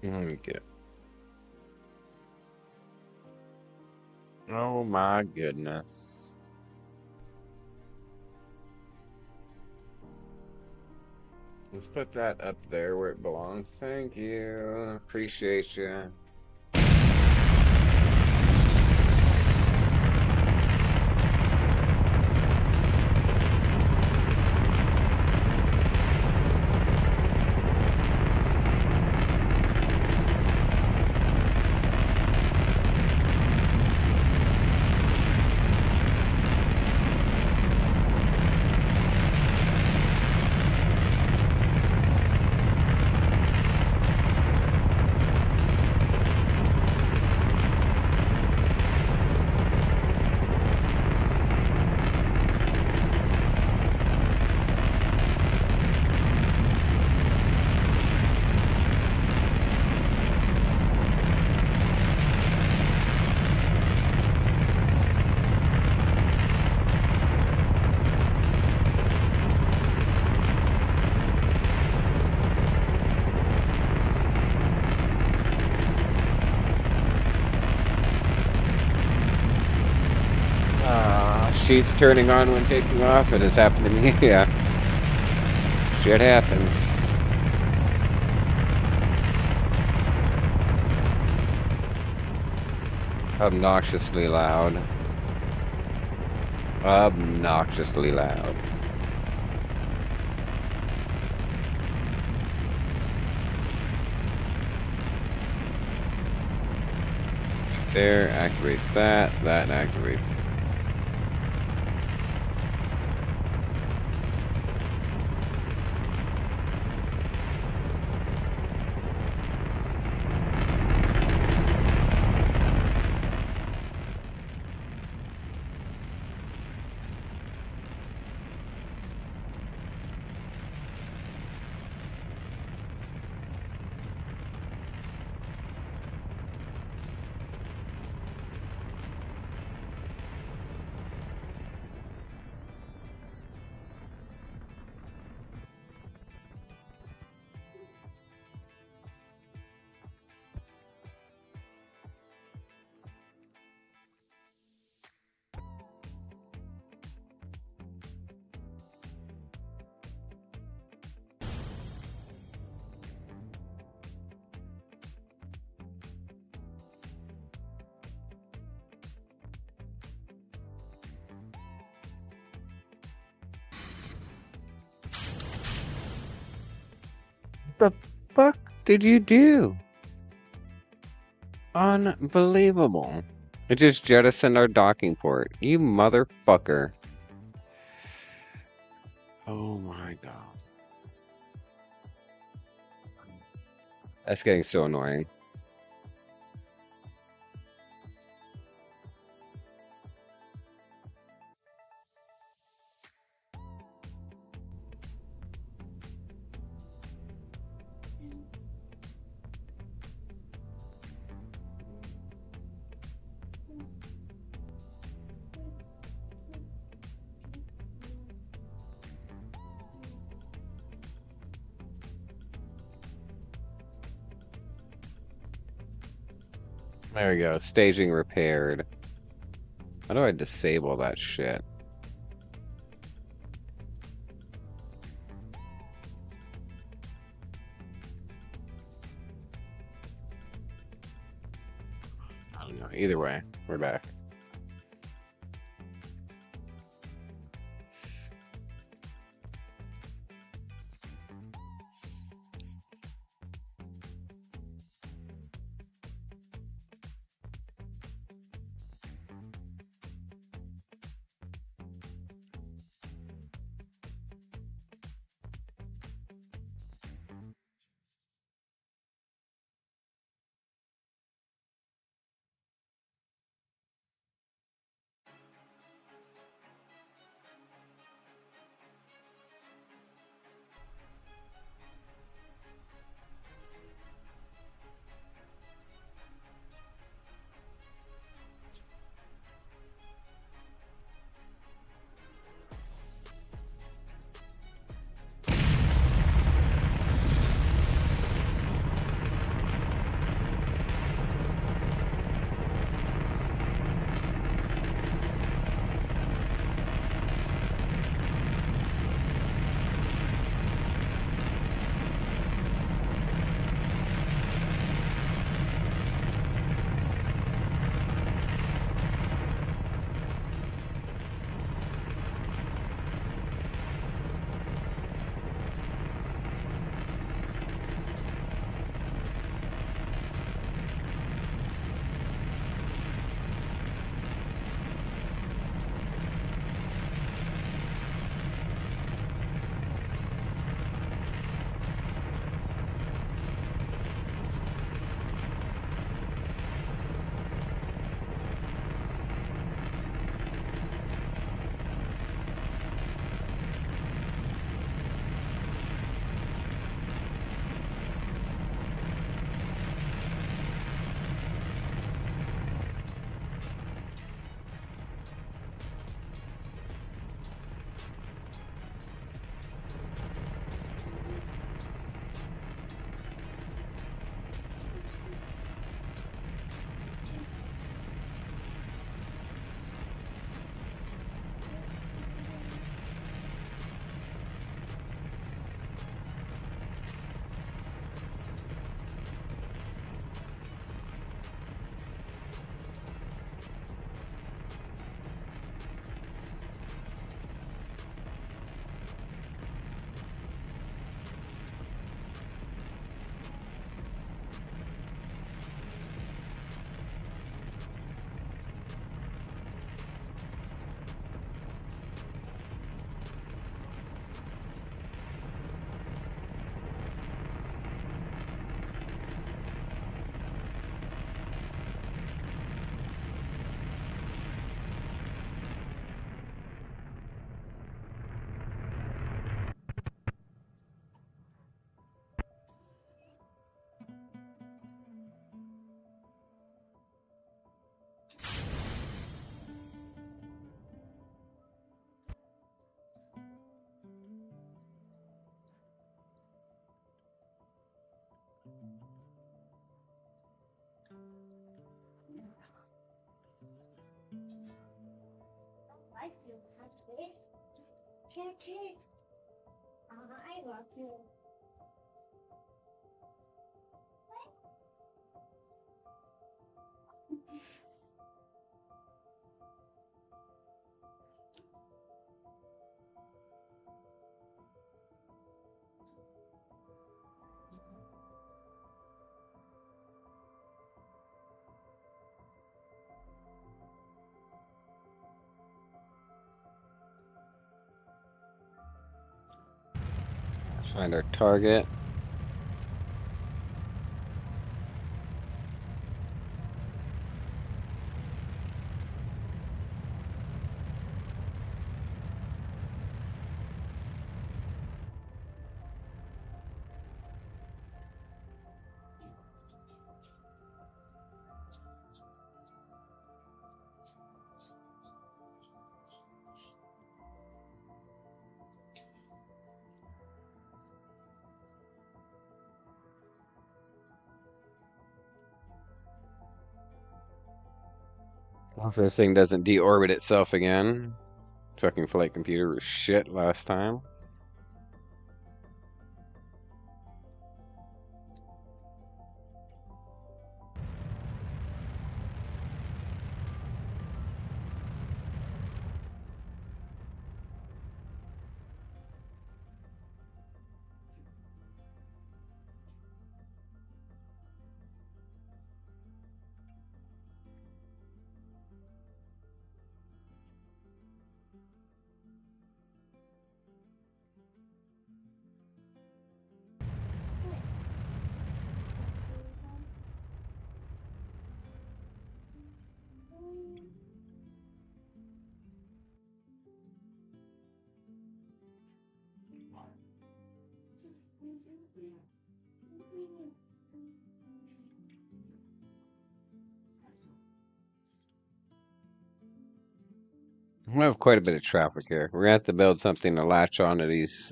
Speaker 1: Let me get it. Oh my goodness. Let's put that up there where it belongs. Thank you. Appreciate you. Sheets turning on when taking off. It has happened to me. Yeah. Shit happens. Obnoxiously loud. Obnoxiously loud. There, activates that. That activates. the fuck did you do? Unbelievable. It just jettisoned our docking port. You motherfucker. Oh my god. That's getting so annoying. There we go. Staging repaired. How do I disable that shit? I don't know. Either way, we're back.
Speaker 2: I feel such this. Kids. I love you.
Speaker 1: Let's find our target. If this thing doesn't deorbit itself again. Fucking flight computer was shit last time. We have quite a bit of traffic here. We're gonna have to build something to latch onto these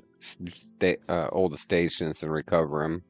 Speaker 1: old stations and recover them.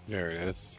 Speaker 1: There it is.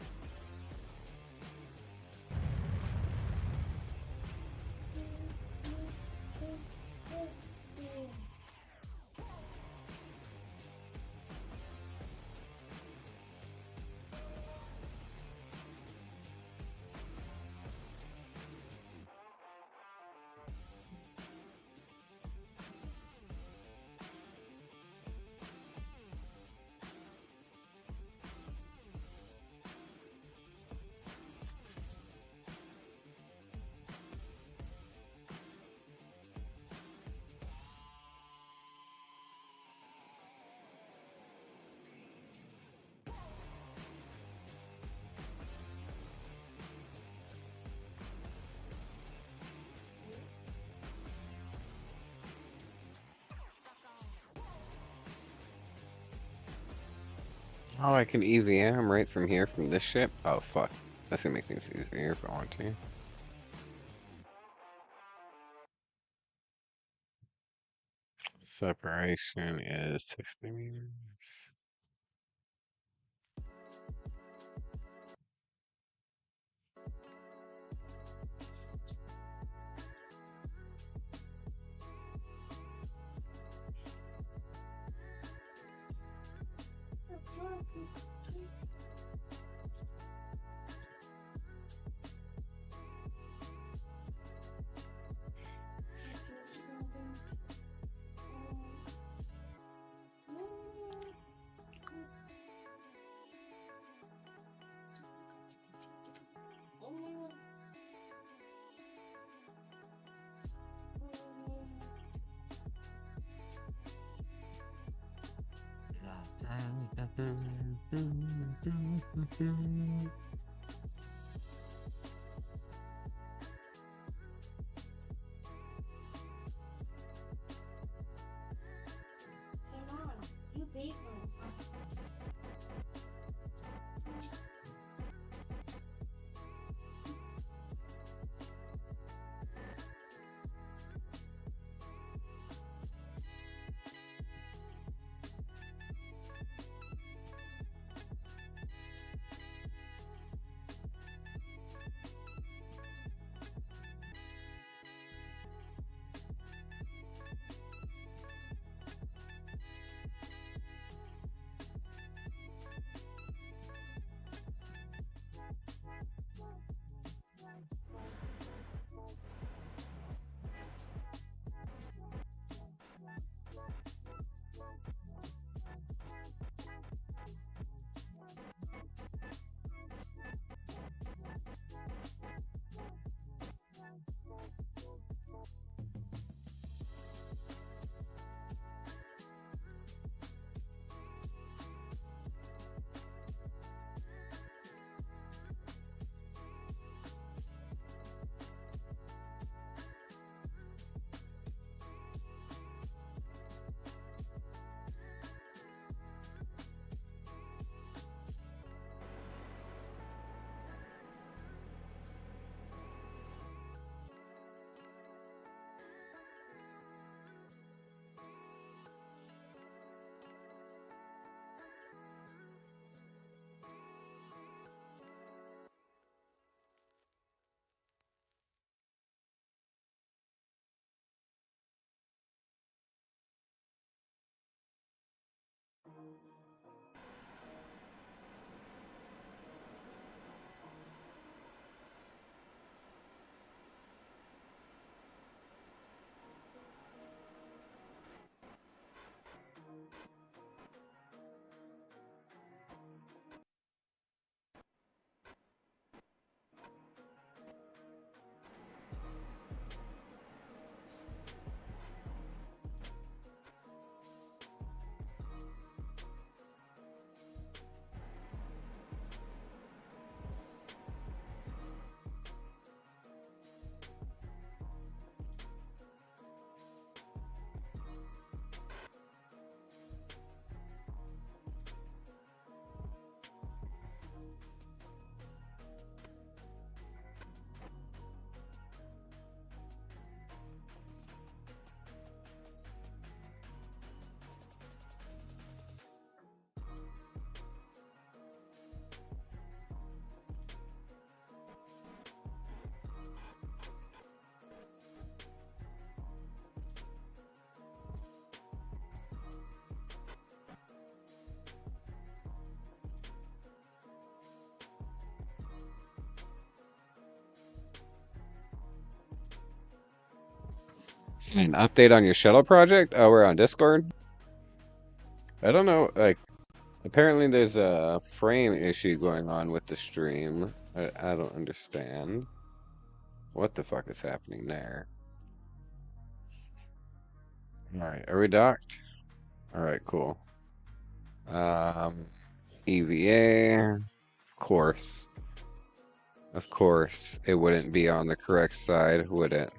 Speaker 1: Oh, I can EVM right from here from this ship? Oh, fuck. That's gonna make things easier if I want to. Separation is 60 meters.
Speaker 2: You big one.
Speaker 1: An update on your shuttle project? Oh, we're on Discord? I don't know, like, apparently there's a frame issue going on with the stream. I don't understand. What the fuck is happening there? Alright, are we docked? Alright, cool. Um, EVA. Of course. Of course, it wouldn't be on the correct side, would it?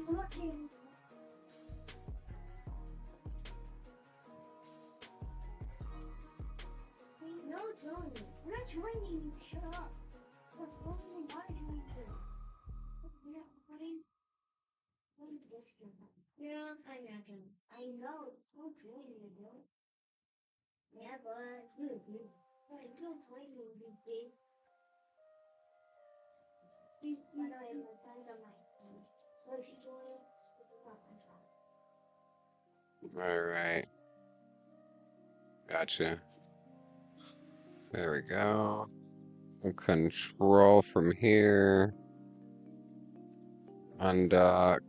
Speaker 2: Looking. No, Tony. I'm not joining you. Shut up. What's wrong with my joining you? Yeah, buddy. What is this here? Yeah, I imagine. I know. It's not joining you, bro. Yeah, but dude, I don't join you, dude. By the way, my friends are my phone. So if you join, it's not my fault.
Speaker 1: All right. Gotcha. There we go. Control from here. Undock.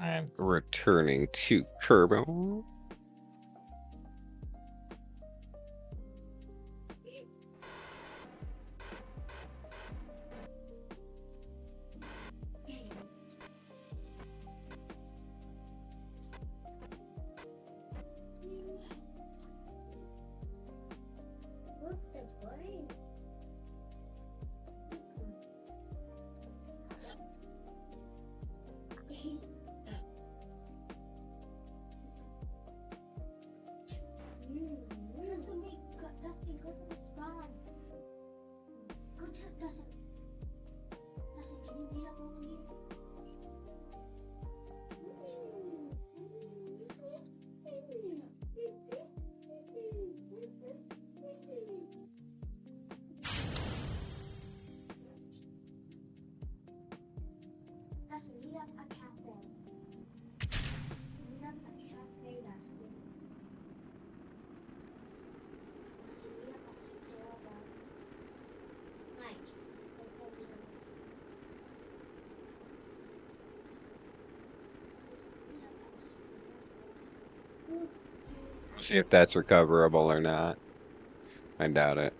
Speaker 1: I'm returning to Kerbal.
Speaker 2: Look, that's funny. Doesn't make Dusty go to the spawn. Good doesn't can you get up over here? Dusty, meet up a cafe. Meet up a cafe, Dusty. Dusty, meet up a Kerbal. Nice. Let's go meet up a
Speaker 1: See if that's recoverable or not. I doubt it.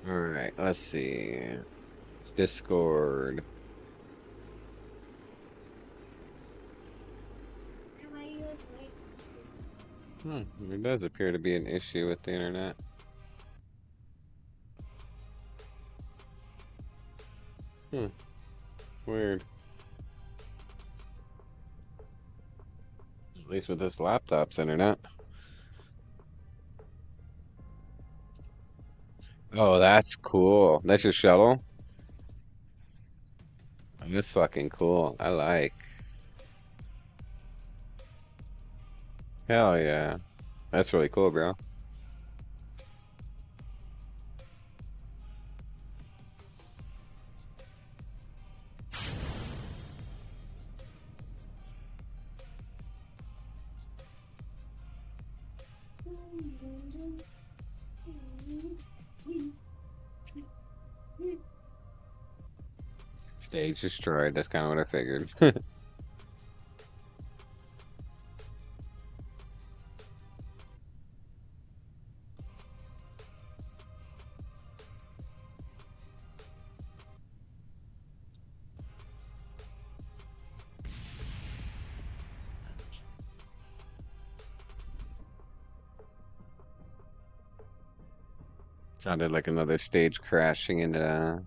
Speaker 1: All right, let's see. Discord. There does appear to be an issue with the internet. Weird. At least with this laptop's internet. Oh, that's cool. That's your shuttle? That's fucking cool. I like. Hell yeah. That's really cool, bro. Stage destroyed. That's kind of what I figured. Sounded like another stage crashing into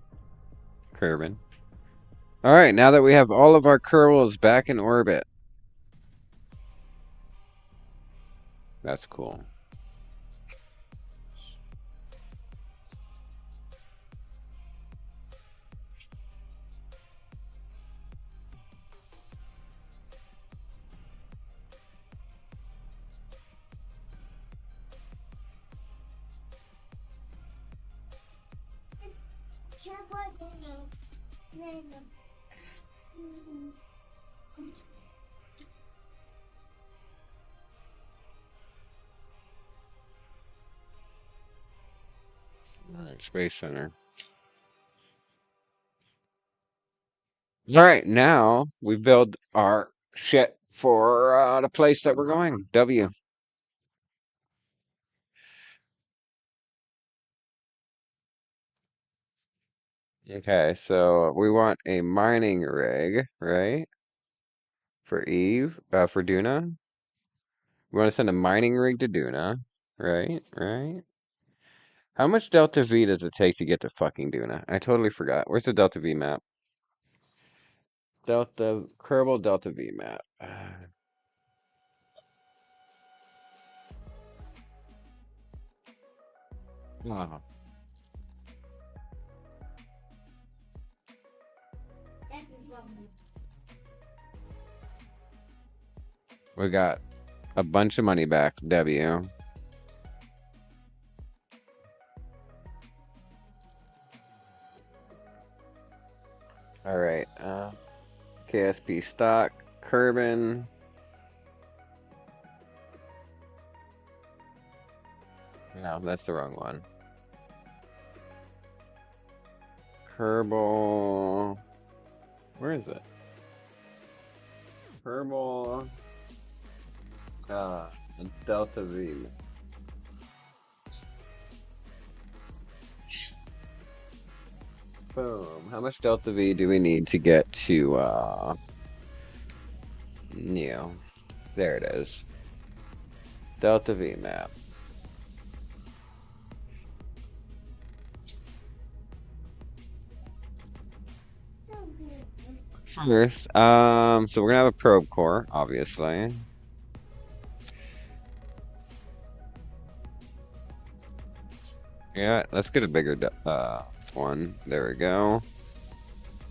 Speaker 1: Kerbin. All right, now that we have all of our Kerbals back in orbit. That's cool. Alright, Space Center. Alright, now we build our shit for the place that we're going. W. Okay, so we want a mining rig, right? For Eve, for Duna. We want to send a mining rig to Duna, right? Right? How much Delta V does it take to get to fucking Duna? I totally forgot. Where's the Delta V map? Kerbal Delta V map. Oh, we got a bunch of money back, W. All right. KSP stock, Kerbin. No, that's the wrong one. Kerbal. Where is it? Kerbal. Uh, Delta V. Boom. How much Delta V do we need to get to, Neo? There it is. Delta V map. First, so we're gonna have a probe core, obviously. Yeah, let's get a bigger one. There we go.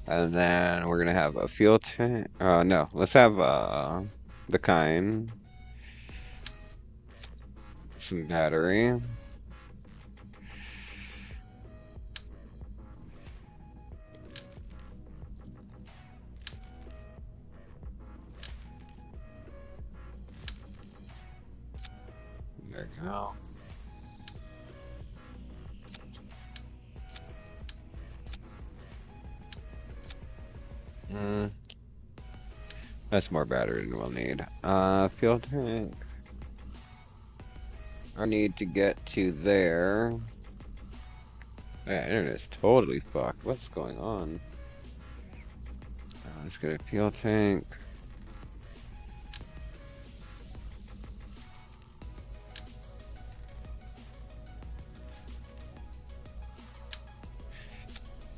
Speaker 1: And then we're gonna have a fuel tank. No, let's have the kind, some battery. There we go. Mm, that's more battery than we'll need. Fuel tank. I need to get to there. Yeah, internet's totally fucked. What's going on? Let's get a fuel tank.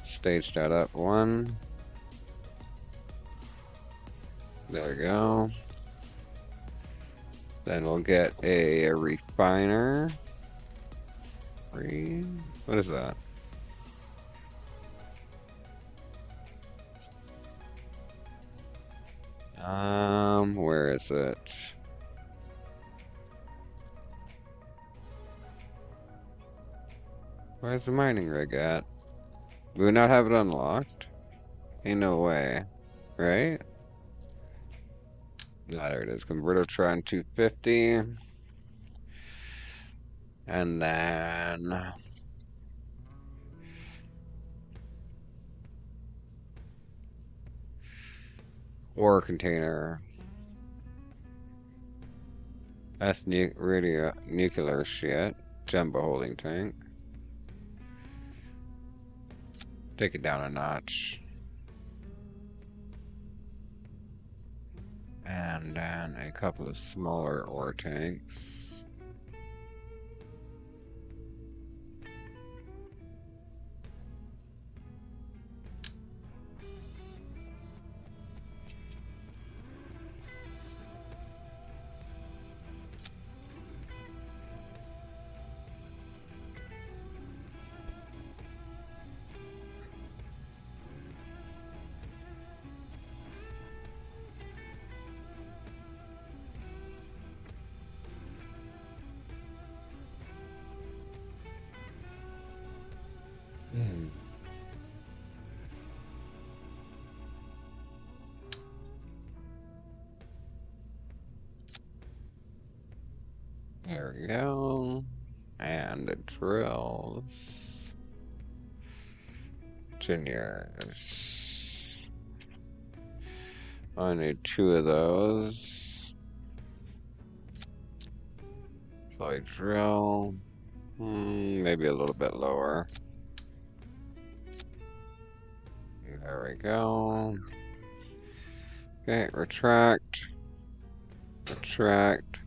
Speaker 1: Stage that up one. There we go. Then we'll get a refiner. What is that? Where is it? Where's the mining rig at? Do we not have it unlocked? Ain't no way. Right? Ah, there it is. Convertotron 250. And then ore container. That's radio nuclear shit. Jumbo holding tank. Take it down a notch. And then a couple of smaller ore tanks. There we go. And it drills. Juniors. I need 2 of those. So I drill. Maybe a little bit lower. There we go. Okay, retract. Retract.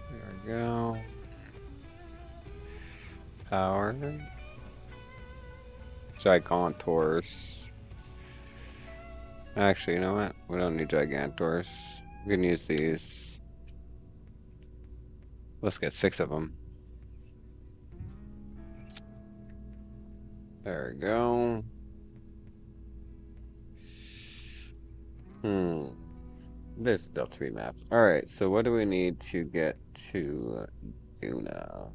Speaker 1: There we go. Power. Gigantors. Actually, you know what? We don't need Gigantors. We can use these. Let's get 6 of them. There we go. There's still 3 maps. Alright, so what do we need to get to Duna?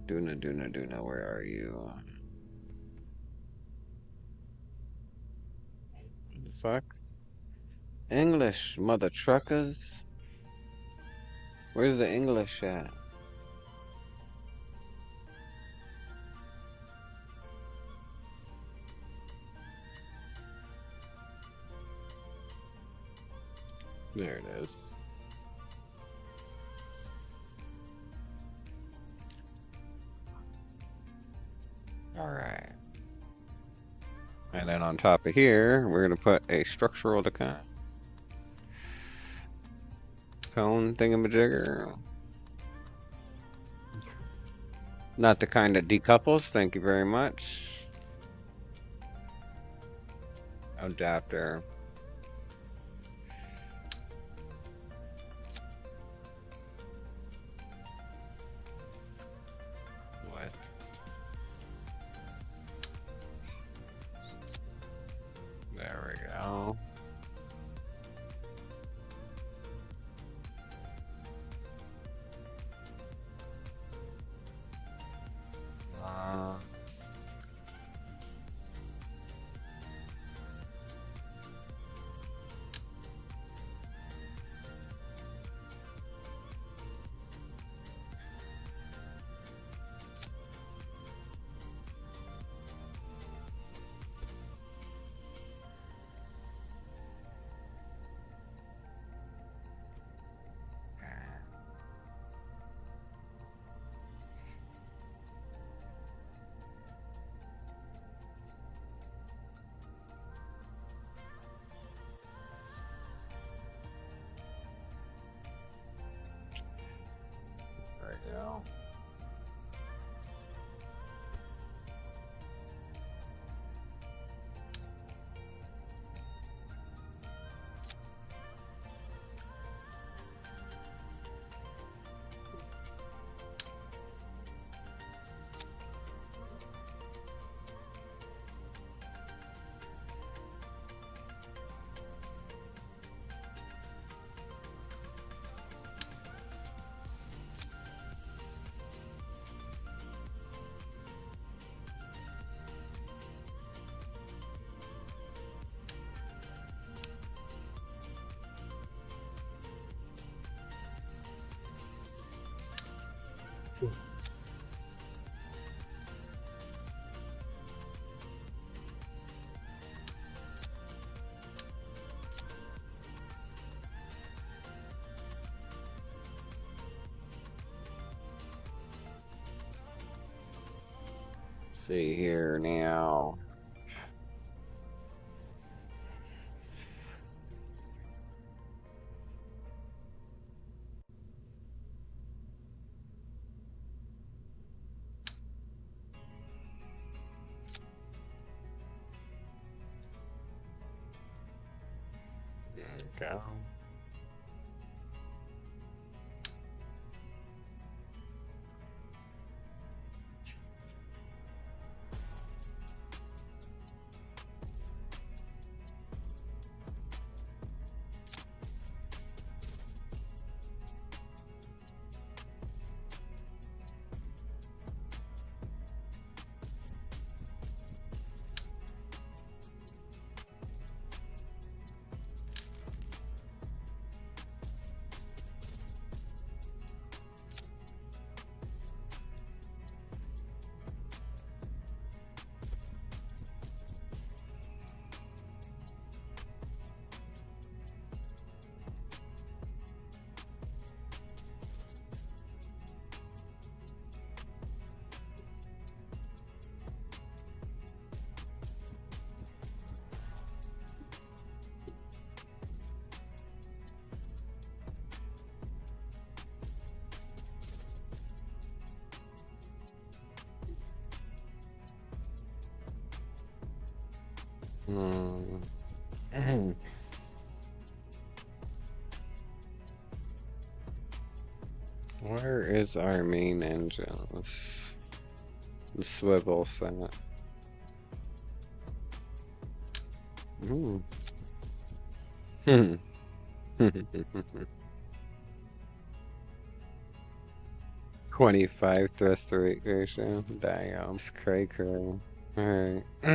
Speaker 1: Duna, where are you? What the fuck? English, mother truckers? Where's the English at? There it is. Alright. And then on top of here, we're going to put a structural decon. Cone thingamajigger. Not the kind that decouples, thank you very much. Adapter. What? There we go. There we go. See here now. Go. Hmm. Where is our main engines? The swivel set. Ooh. 25 thrust to weight ratio. Damn. It's cray cray. Alright. I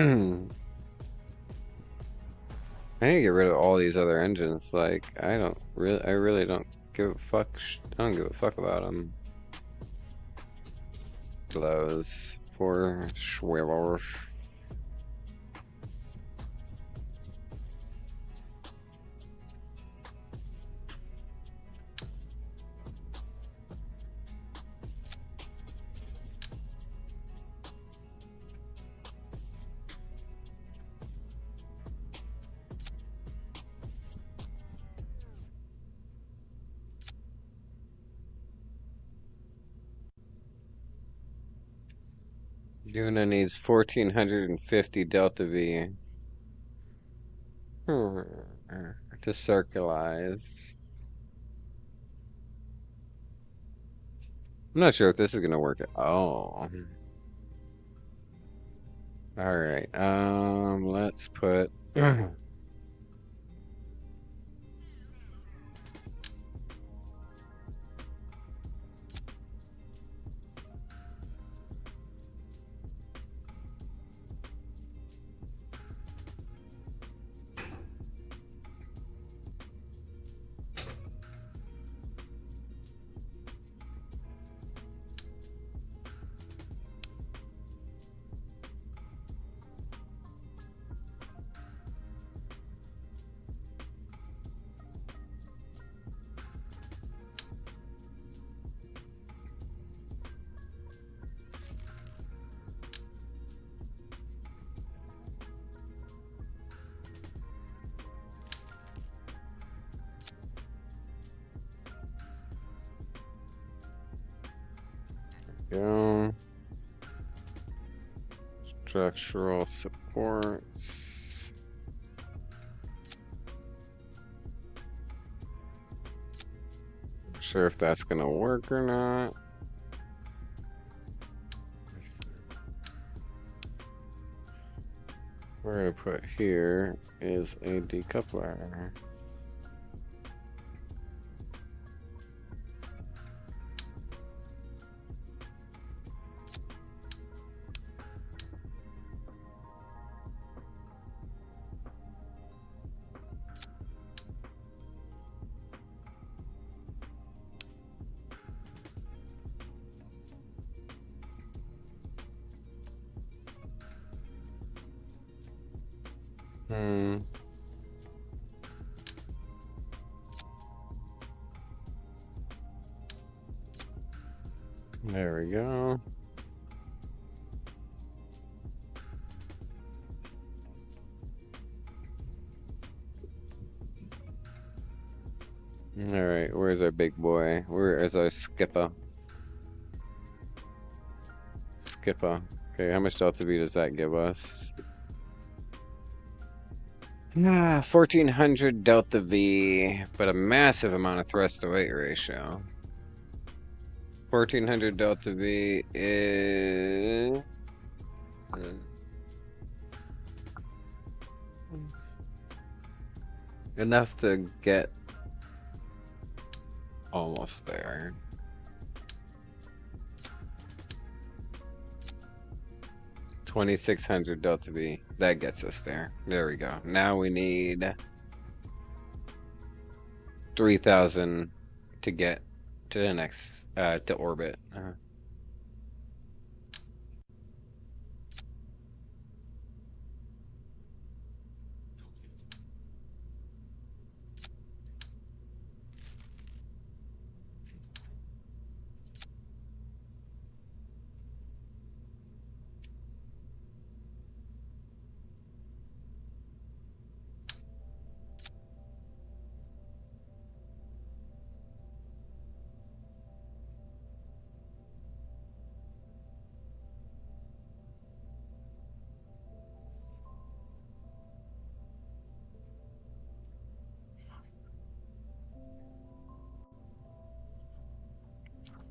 Speaker 1: need to get rid of all these other engines. Like, I really don't give a fuck. I don't give a fuck about them. Those 4 swivels. Luna needs 1450 Delta V to circularize. I'm not sure if this is gonna work. Oh. All right. Let's put. Go. Structural supports. Not sure if that's gonna work or not. We're gonna put here is a decoupler. Hmm. There we go. All right, where's our big boy? Where is our skipper? Skipper. Okay, how much delta V does that give us? 1400 delta V, but a massive amount of thrust to weight ratio. 1400 delta V is enough to get almost there. 2600 delta V. That gets us there. There we go. Now we need 3000 to get to the next to orbit.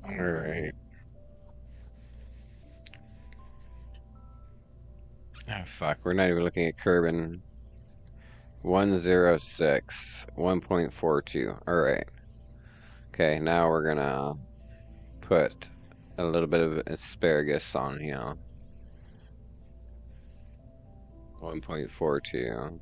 Speaker 1: All right. Oh, fuck. We're not even looking at Kerbin. 106. 1.42. All right. Okay, now we're gonna put a little bit of asparagus on here. 1.42.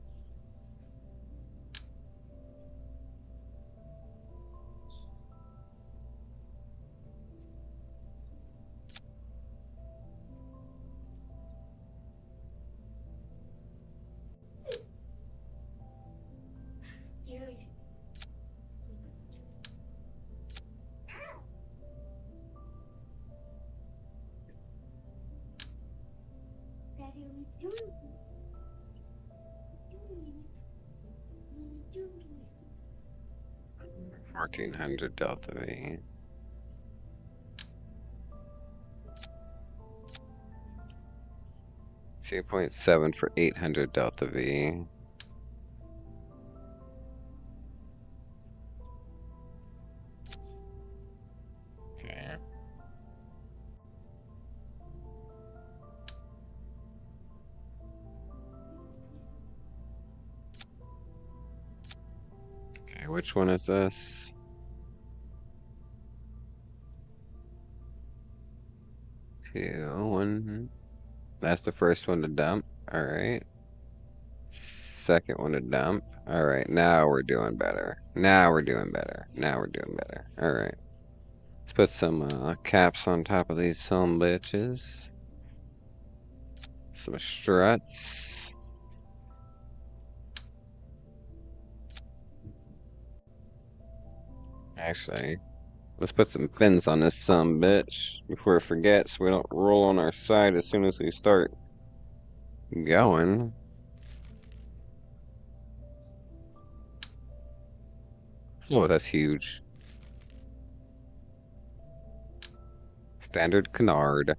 Speaker 2: Dude. Daddy, we doing? Doing?
Speaker 1: 1400 delta V. 2.7 for 800 delta V. Okay. Okay, which one is this? 1. That's the first one to dump. All right. Second one to dump. All right, now we're doing better. Now we're doing better. Now we're doing better. All right. Let's put some caps on top of these some bitches. Some struts. Actually, let's put some fins on this some bitch before it forgets. So we don't roll on our side as soon as we start going. Oh, that's huge. Standard canard.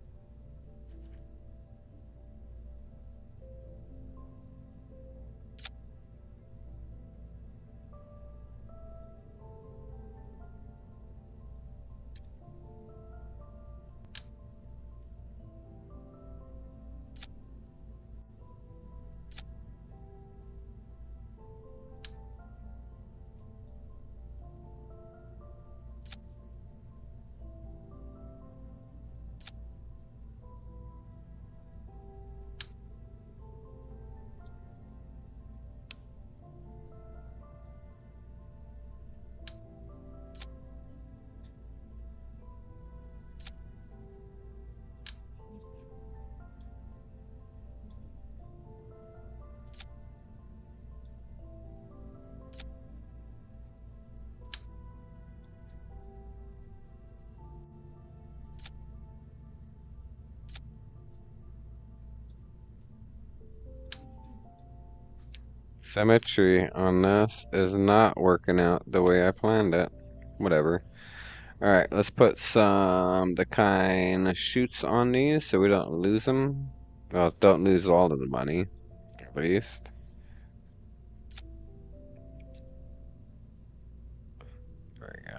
Speaker 1: Symmetry on this is not working out the way I planned it. Whatever. All right, let's put some the kind of shoots on these so we don't lose them. Well, don't lose all of the money, at least. There we go.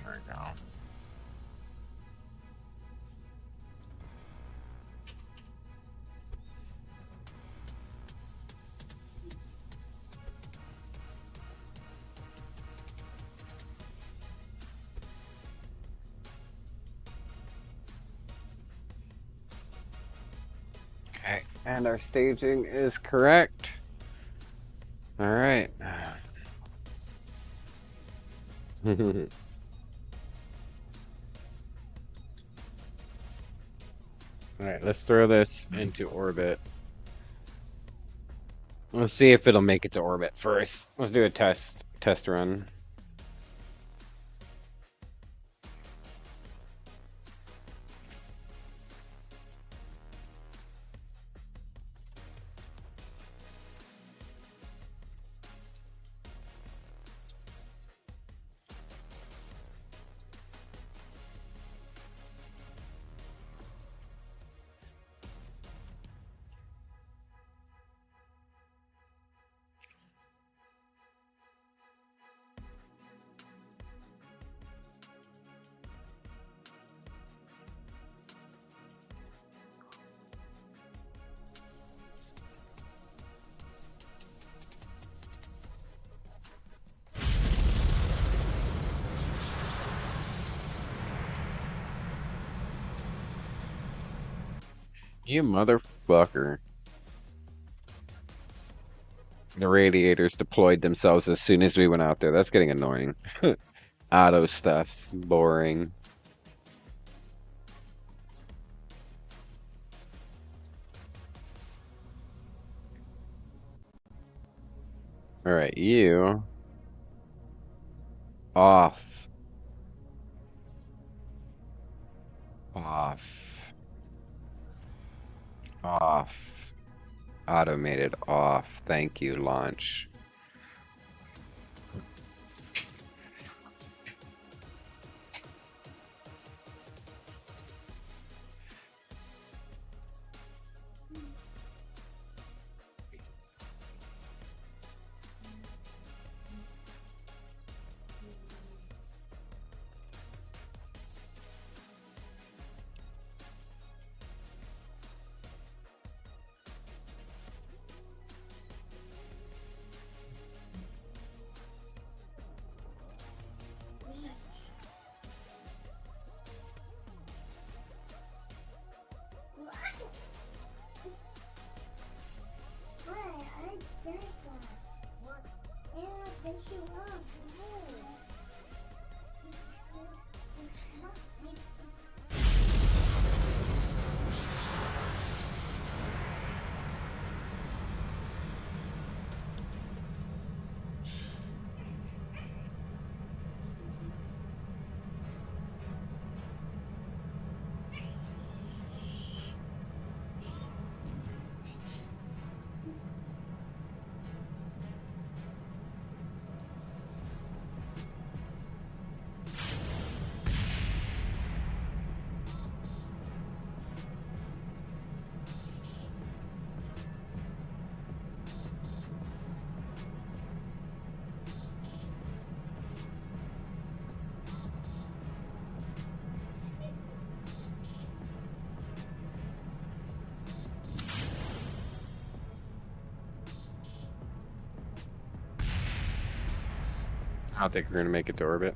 Speaker 1: There we go. Okay, and our staging is correct. All right. All right, let's throw this into orbit. Let's see if it'll make it to orbit first. Let's do a test run. You motherfucker. The radiators deployed themselves as soon as we went out there. That's getting annoying. Auto stuff's boring. All right, you off, off, off. Automated off. Thank you, launch. I don't think we're gonna make it to orbit.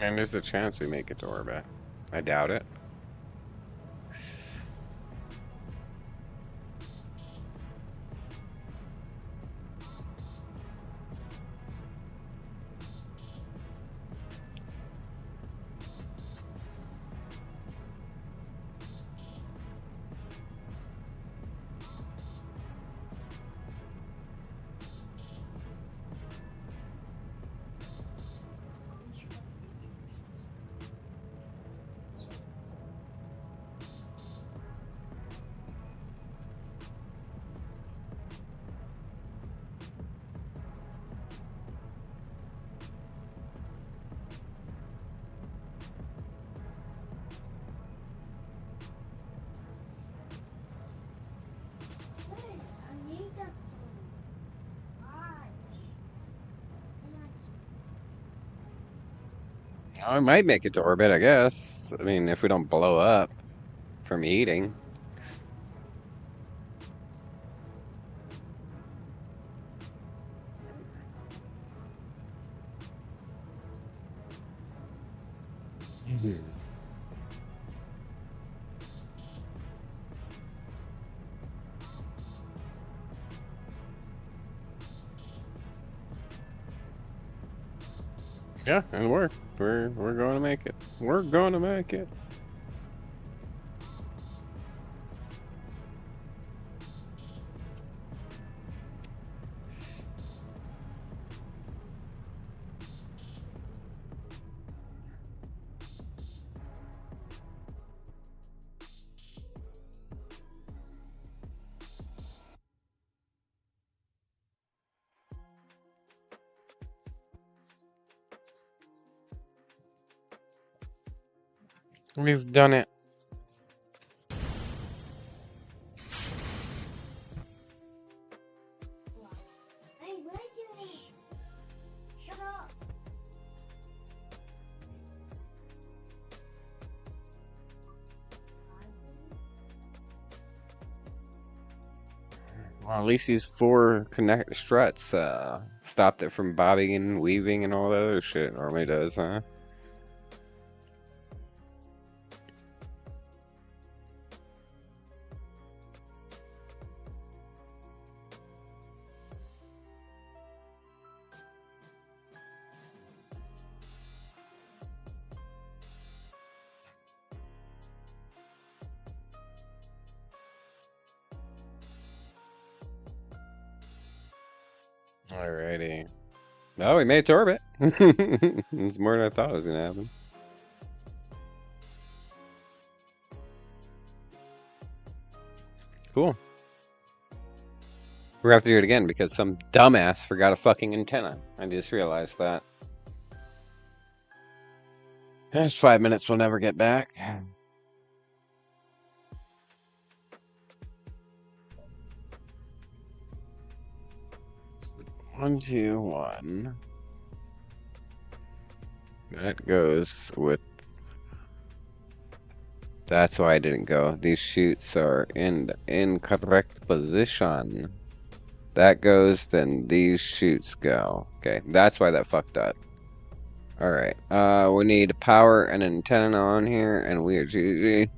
Speaker 1: And there's a chance we make it to orbit. I doubt it. I might make it to orbit, I guess. I mean, if we don't blow up from eating. Yeah, and we're going to make it. We're going to make it. We've done it.
Speaker 2: Hey, Reggie! Shut up!
Speaker 1: Well, at least these four connect struts stopped it from bobbing and weaving and all that other shit it normally does, huh? Alrighty. Oh, we made it to orbit. It's more than I thought was gonna happen. Cool. We're gonna have to do it again because some dumbass forgot a fucking antenna. I just realized that. That's 5 minutes we'll never get back. 1, 2, 1. That goes with. That's why I didn't go. These chutes are in the incorrect position. That goes, then these chutes go. Okay, that's why that fucked up. Alright, we need power and antenna on here, and we are GG.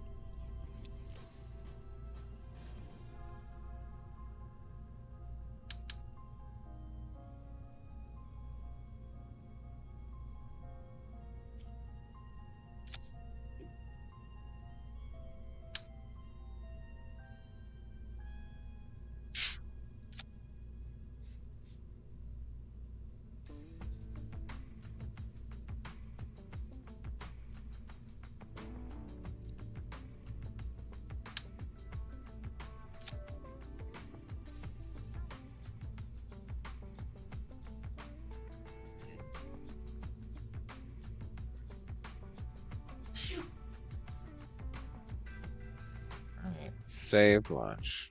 Speaker 1: Save launch.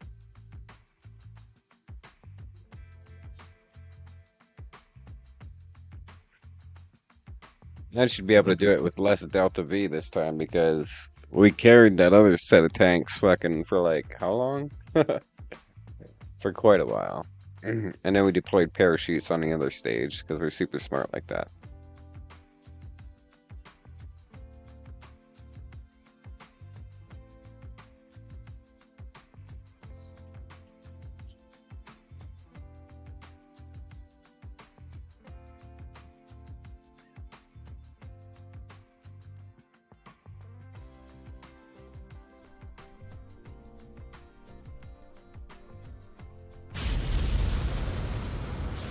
Speaker 1: I should be able to do it with less Delta V this time because we carried that other set of tanks fucking for like how long? For quite a while. And then we deployed parachutes on the other stage because we're super smart like that.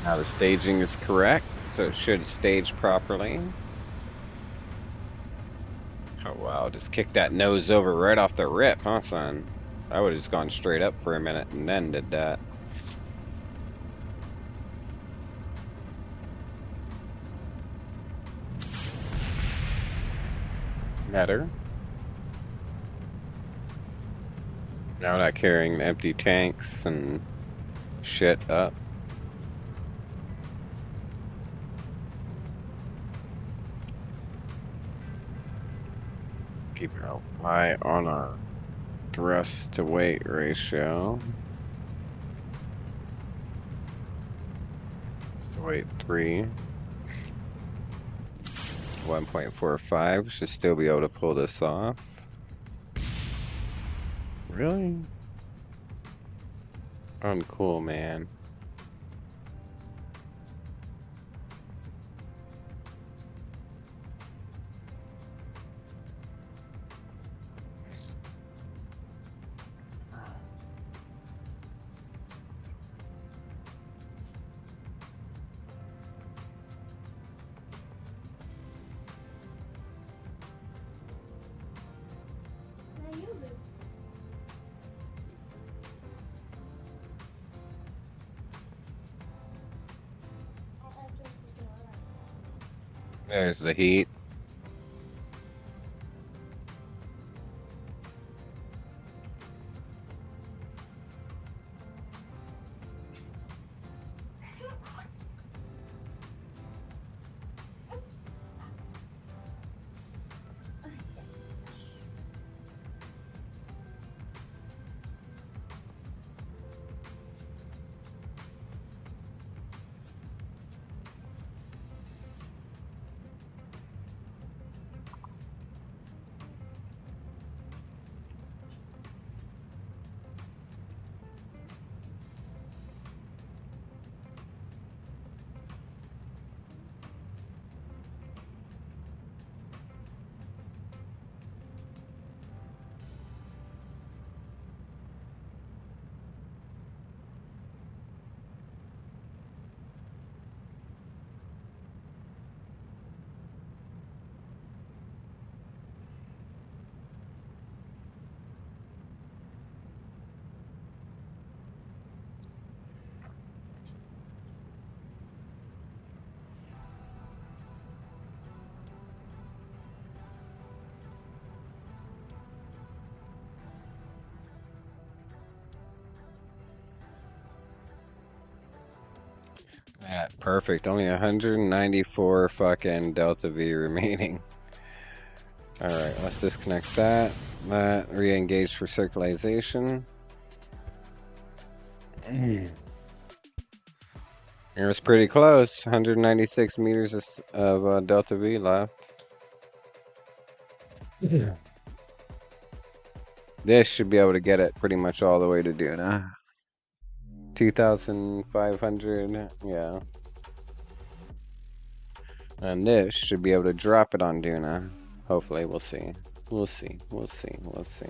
Speaker 1: Now the staging is correct, so it should stage properly. Oh wow, just kicked that nose over right off the rip, huh, son? I would have just gone straight up for a minute and then did that. Better. Now not carrying empty tanks and shit up. Keep our eye on our thrust to weight ratio. Thrust to weight 3. 1.45. Should still be able to pull this off. Really? Uncool, man.
Speaker 2: Now you do. I'll just do it.
Speaker 1: There's the heat. Yeah, perfect. Only 194 fucking Delta V remaining. All right, let's disconnect that. That re-engage for circulation. It was pretty close. 196 meters of Delta V left. Yeah. This should be able to get it pretty much all the way to Duna. 2,500, yeah. And this should be able to drop it on Duna. Hopefully, we'll see. We'll see. We'll see. We'll see.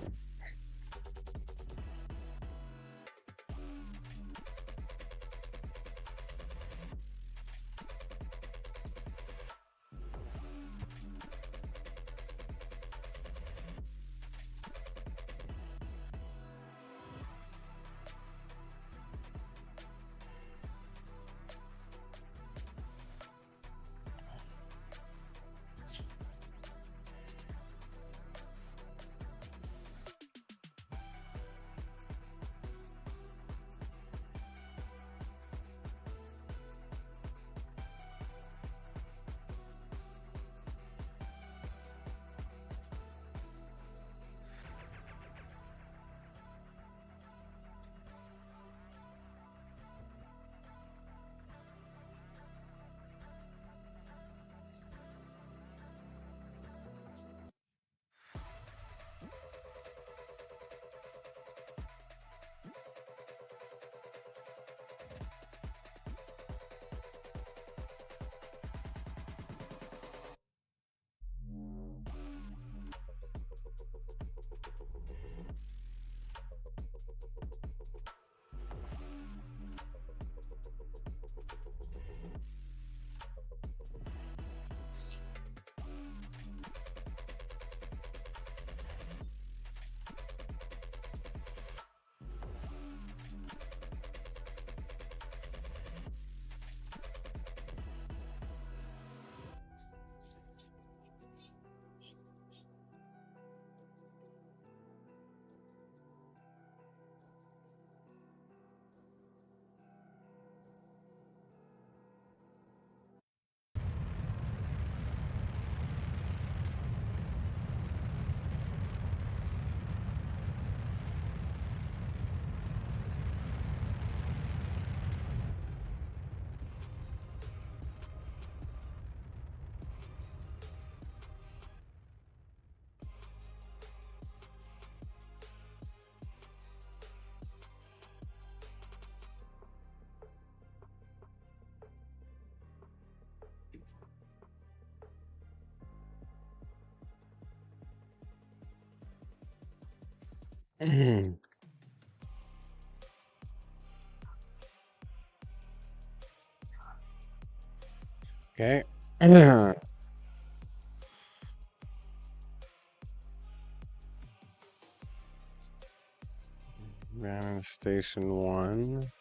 Speaker 1: Okay. Ground station 1.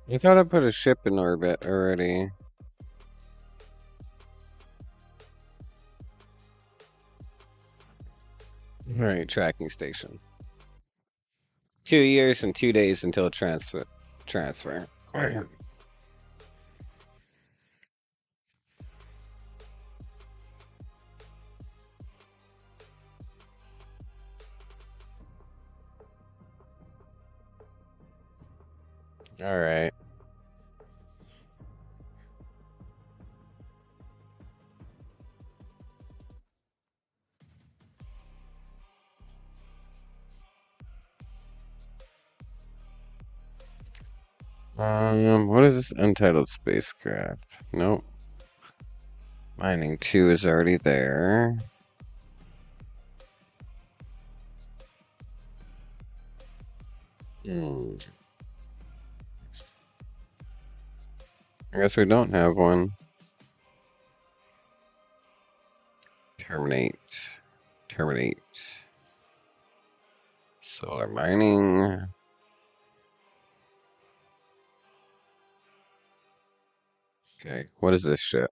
Speaker 1: I thought I put a ship in orbit already. All right, tracking station. 2 years and 2 days until transfer. All right. What is this untitled spacecraft? Nope. Mining 2 is already there. Hmm. I guess we don't have one. Terminate. Terminate. Solar mining. Okay, what is this ship?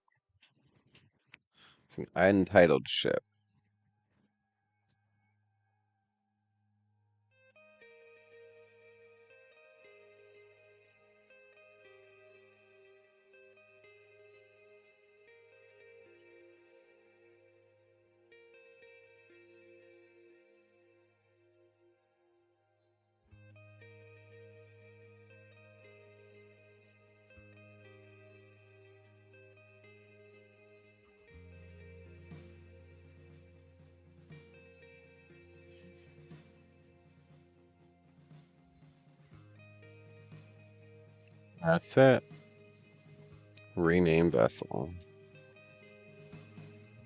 Speaker 1: It's an untitled ship. That's it. Rename vessel.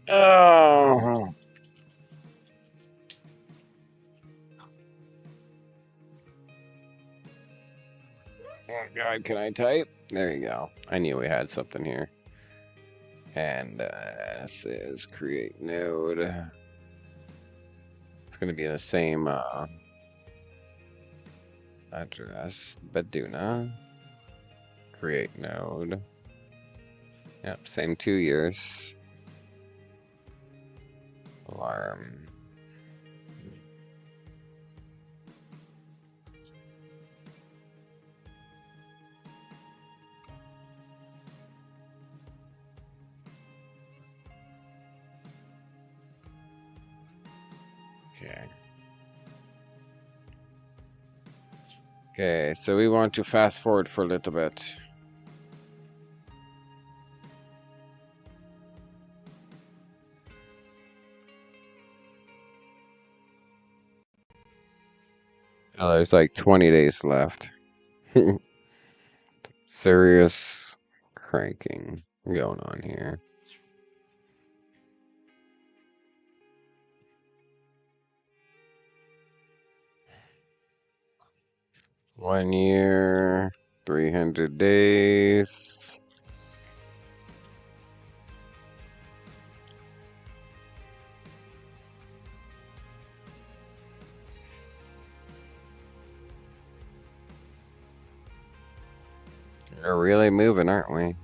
Speaker 1: Oh, oh God, can I type? There you go. I knew we had something here. And says create node. It's going to be the same address. Baduna. Create node. Yep, same 2 years. Alarm. Okay. Okay, so we want to fast forward for a little bit. Oh, there's like 20 days left. Serious cranking going on here. One year, 300 days. We're really moving, aren't we?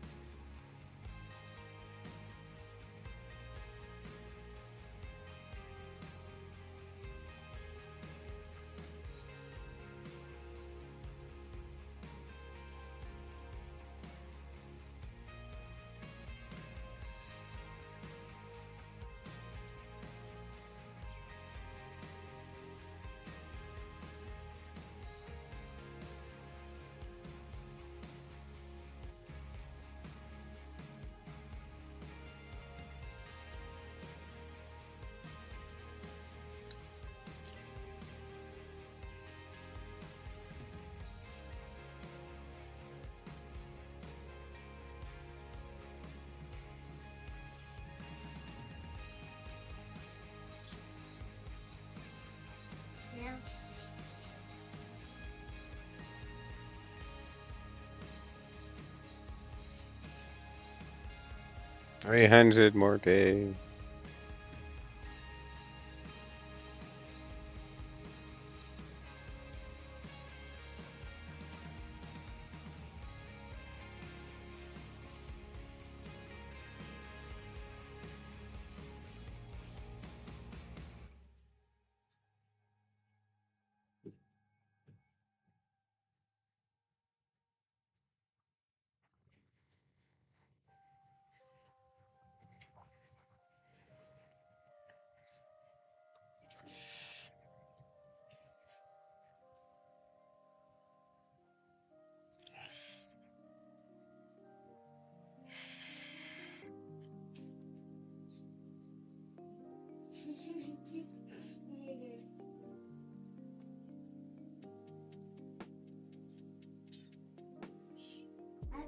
Speaker 2: Yeah.
Speaker 1: 300 more days.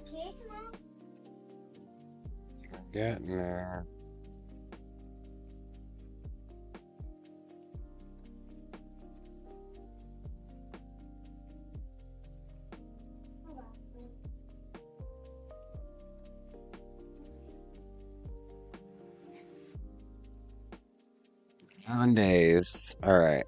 Speaker 2: Okay, Simone.
Speaker 1: Getting there.
Speaker 2: Hold on.
Speaker 1: 11 days. All right.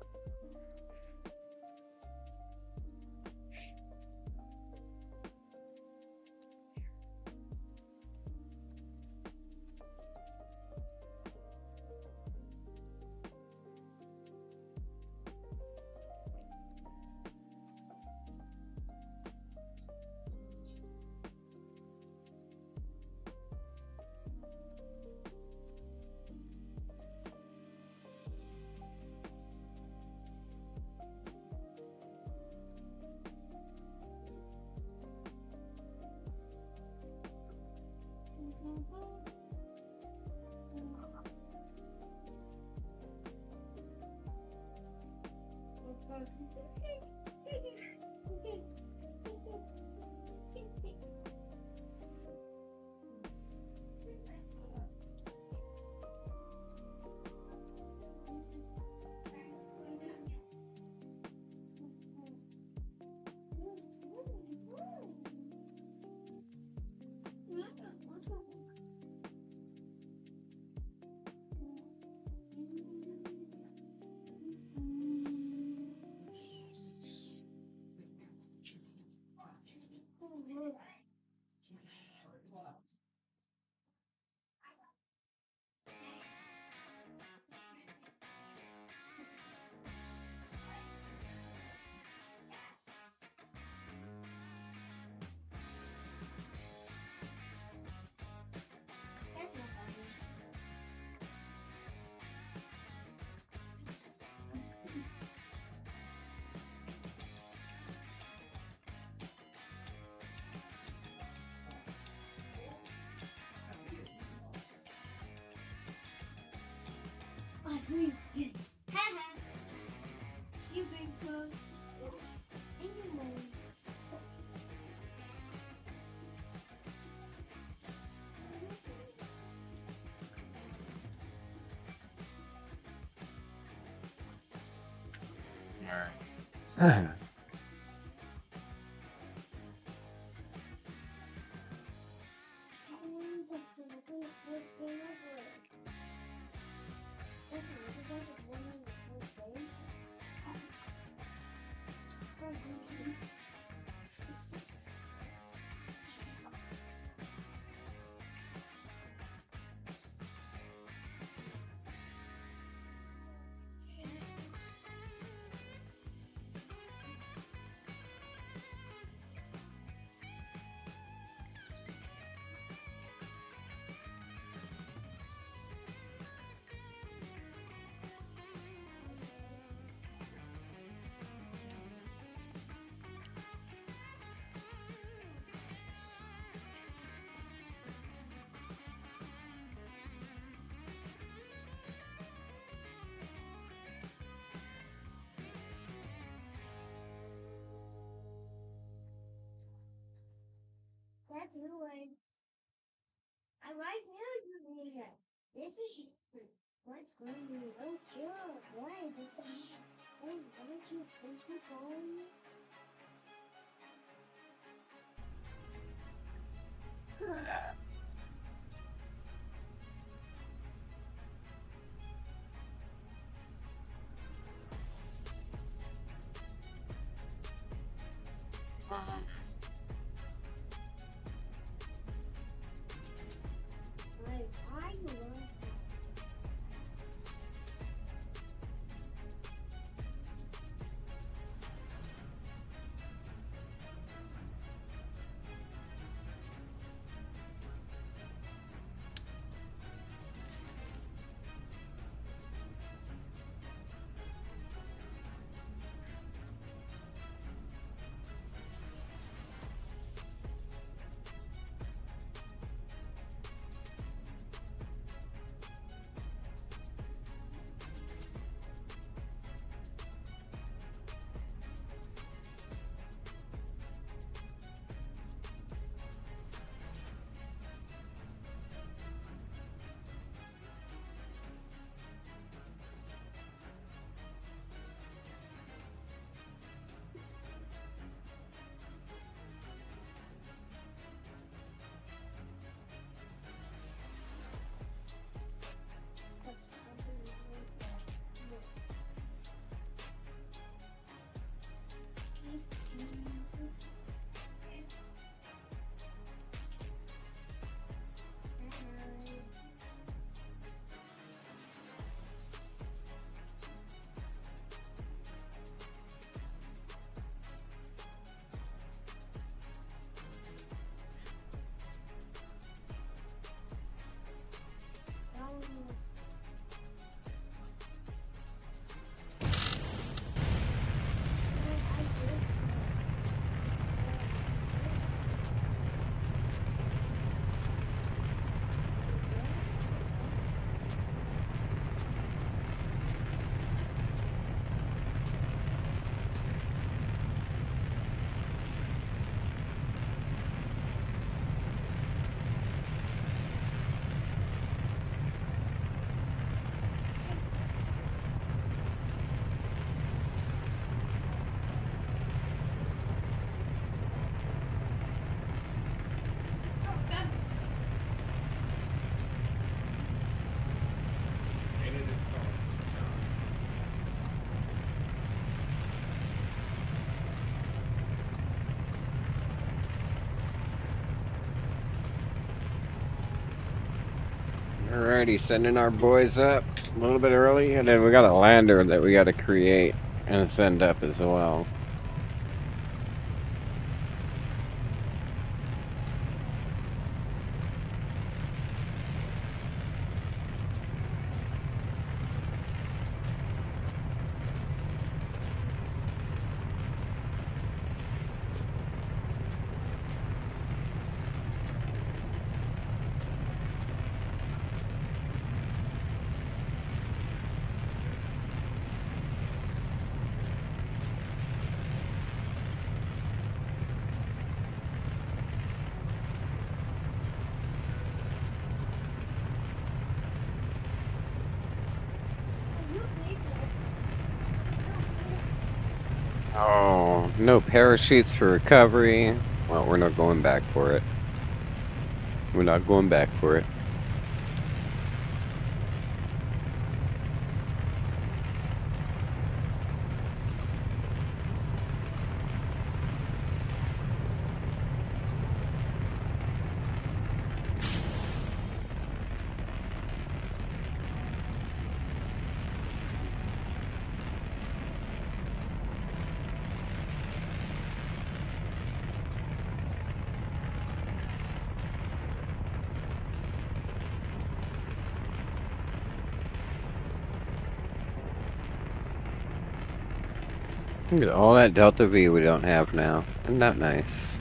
Speaker 2: Haha. You big cook. Anyway.
Speaker 1: Alright.
Speaker 2: That's good. I like music. This is what's going to oh cute. Why this is why don't you push your phone? Like I love
Speaker 1: Alrighty, sending our boys up a little bit early, and then we got a lander that we got to create and send up as well. Oh, no parachutes for recovery. Well, we're not going back for it. We're not going back for it. Look at all that Delta V we don't have now. Isn't that nice?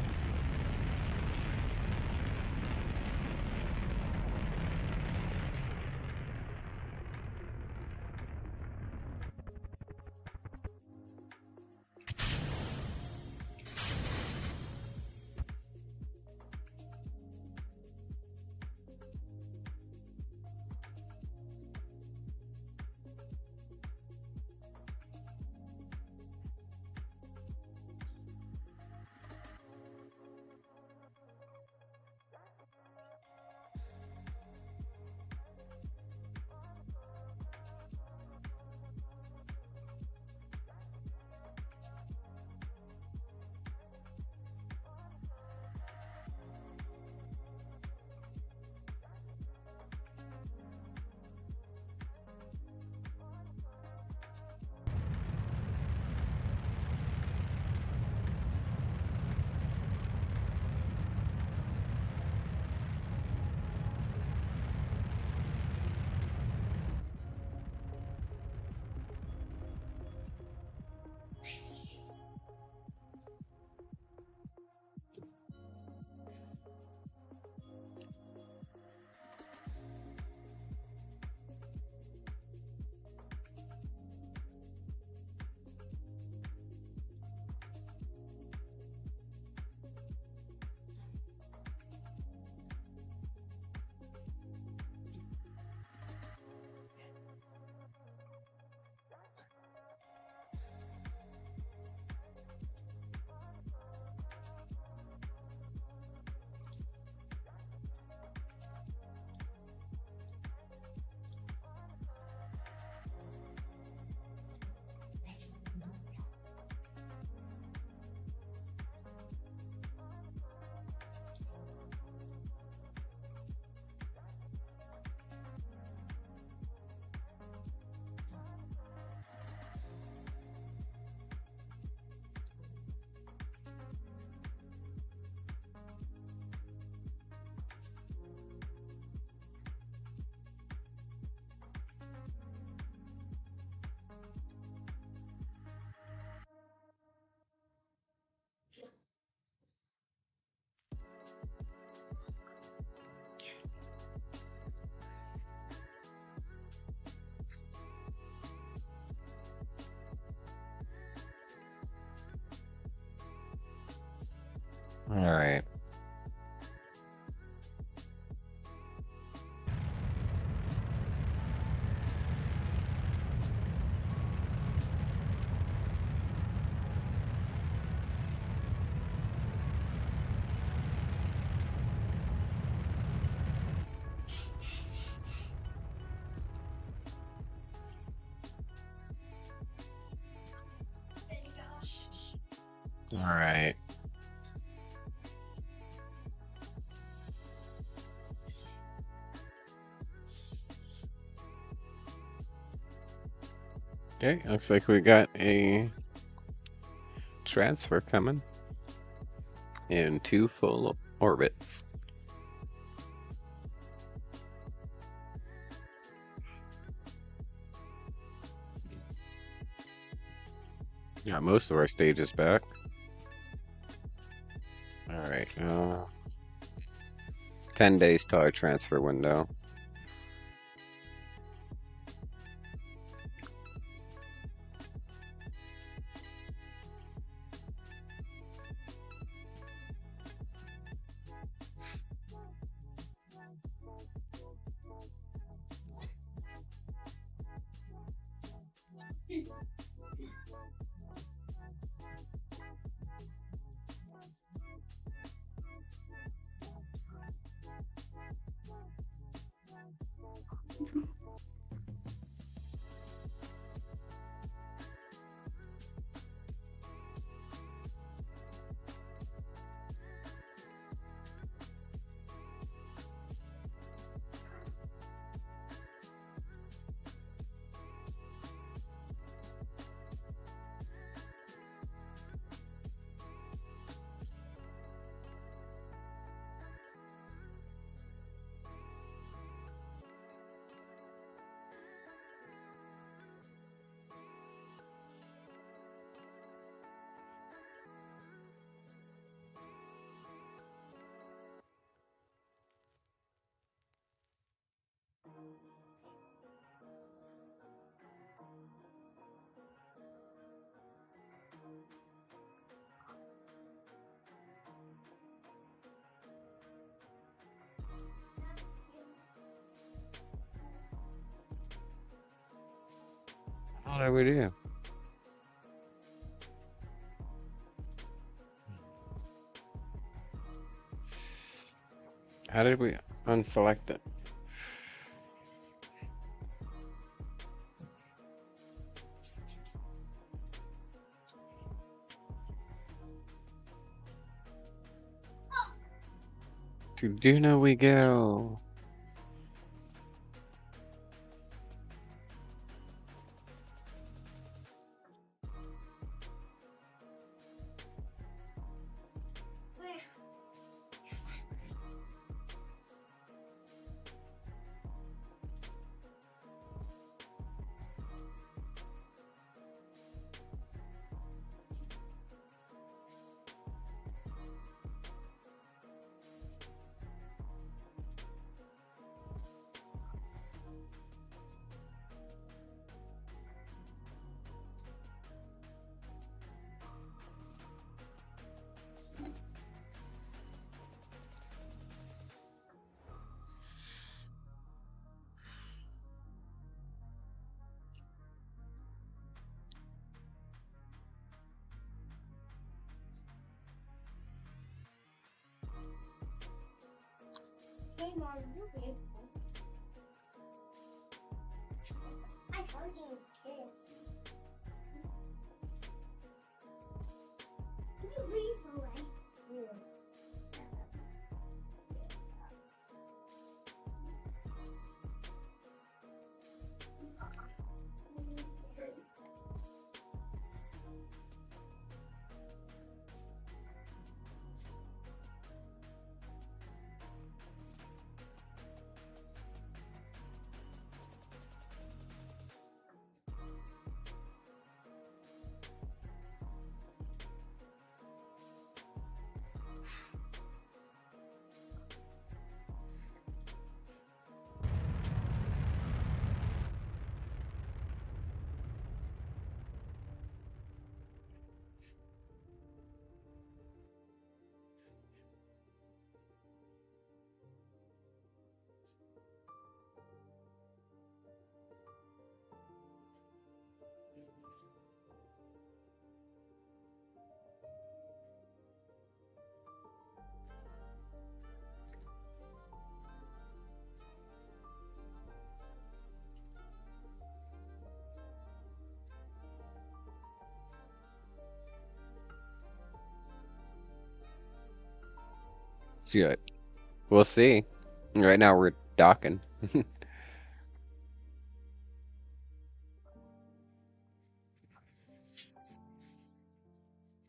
Speaker 1: All right. All right. Okay, looks like we got a transfer coming in 2 full orbits. Got most of our stages back. All right. 10 days till our transfer window. What did we do? How did we unselect it? To Duna we go.
Speaker 2: Wait. Hey, Mom, you're big. I told you it was kids. You leave away. Yeah.
Speaker 1: See it. We'll see. Right now we're docking.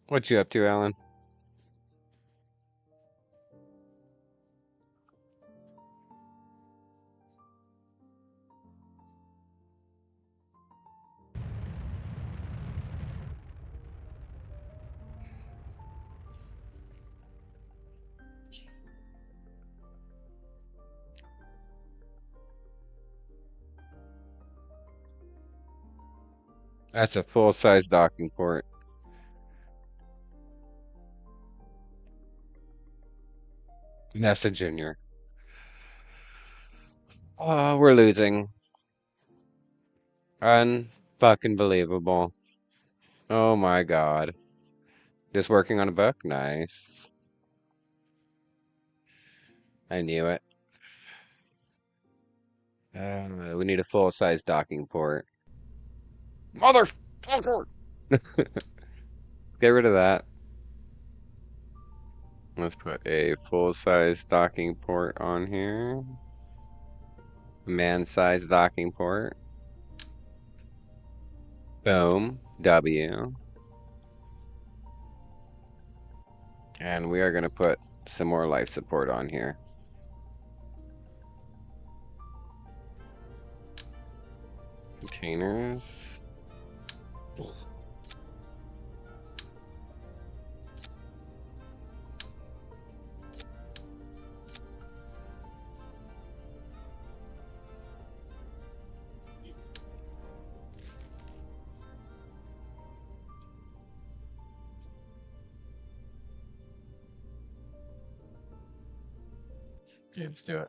Speaker 1: What you up to, Alan? That's a full-size docking port. Nessa Jr. Oh, we're losing. Unfucking believable. Oh my god. Just working on a book? Nice. I knew it. We need a full-size docking port. Motherfucker! Get rid of that. Let's put a full-size docking port on here. Man-sized docking port. Boom. W. And we are going to put some more life support on here. Containers. Yeah, let's do it.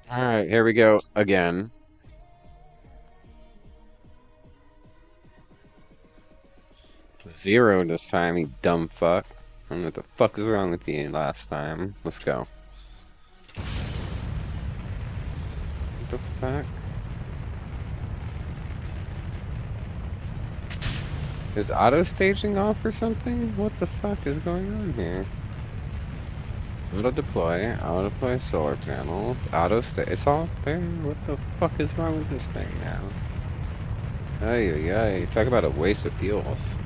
Speaker 1: All right, here we go again. Zero this time, you dumb fuck. I don't know what the fuck is wrong with you last time. Let's go. What the fuck? Is auto staging off or something? What the fuck is going on here? Auto deploy solar panels, it's all there. What the fuck is wrong with this thing now? Ay, ay, ay. Talk about a waste of fuels.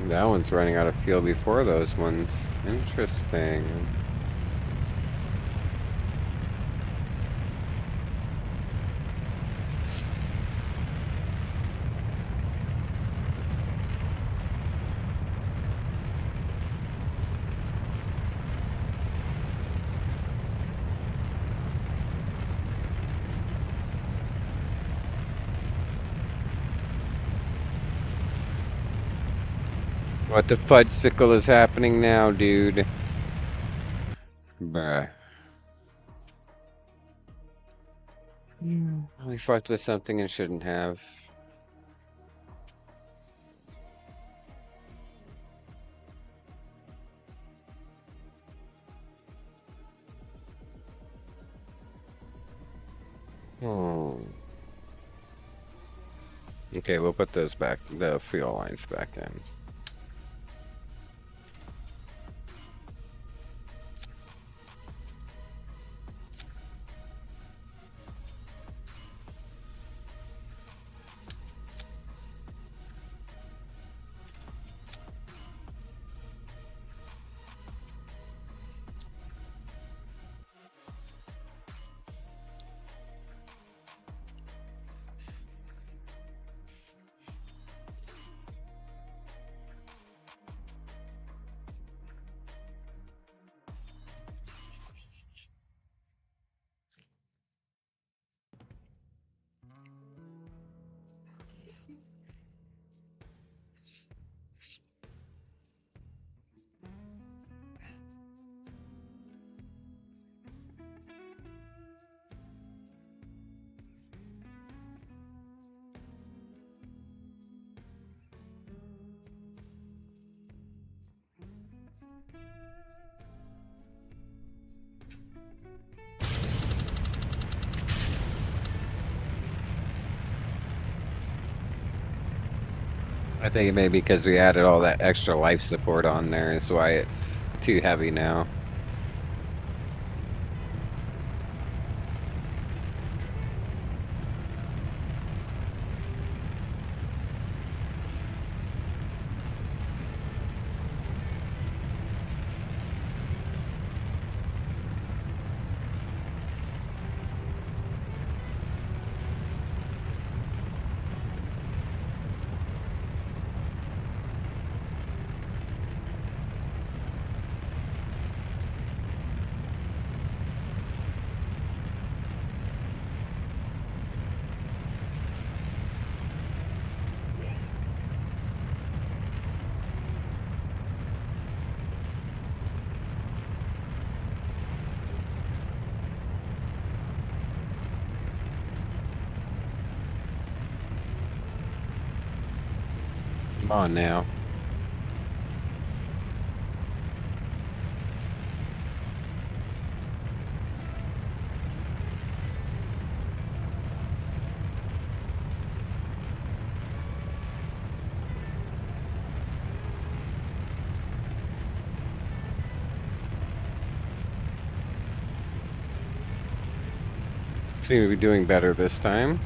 Speaker 1: That one's running out of fuel before those ones. Interesting. What the fudgesicle is happening now, dude? Bruh. We fucked with something and shouldn't have. Hmm. Okay, we'll put those back, the fuel lines back in. I think it may be because we added all that extra life support on there is why it's too heavy now. Come on now. Seem to be doing better this time.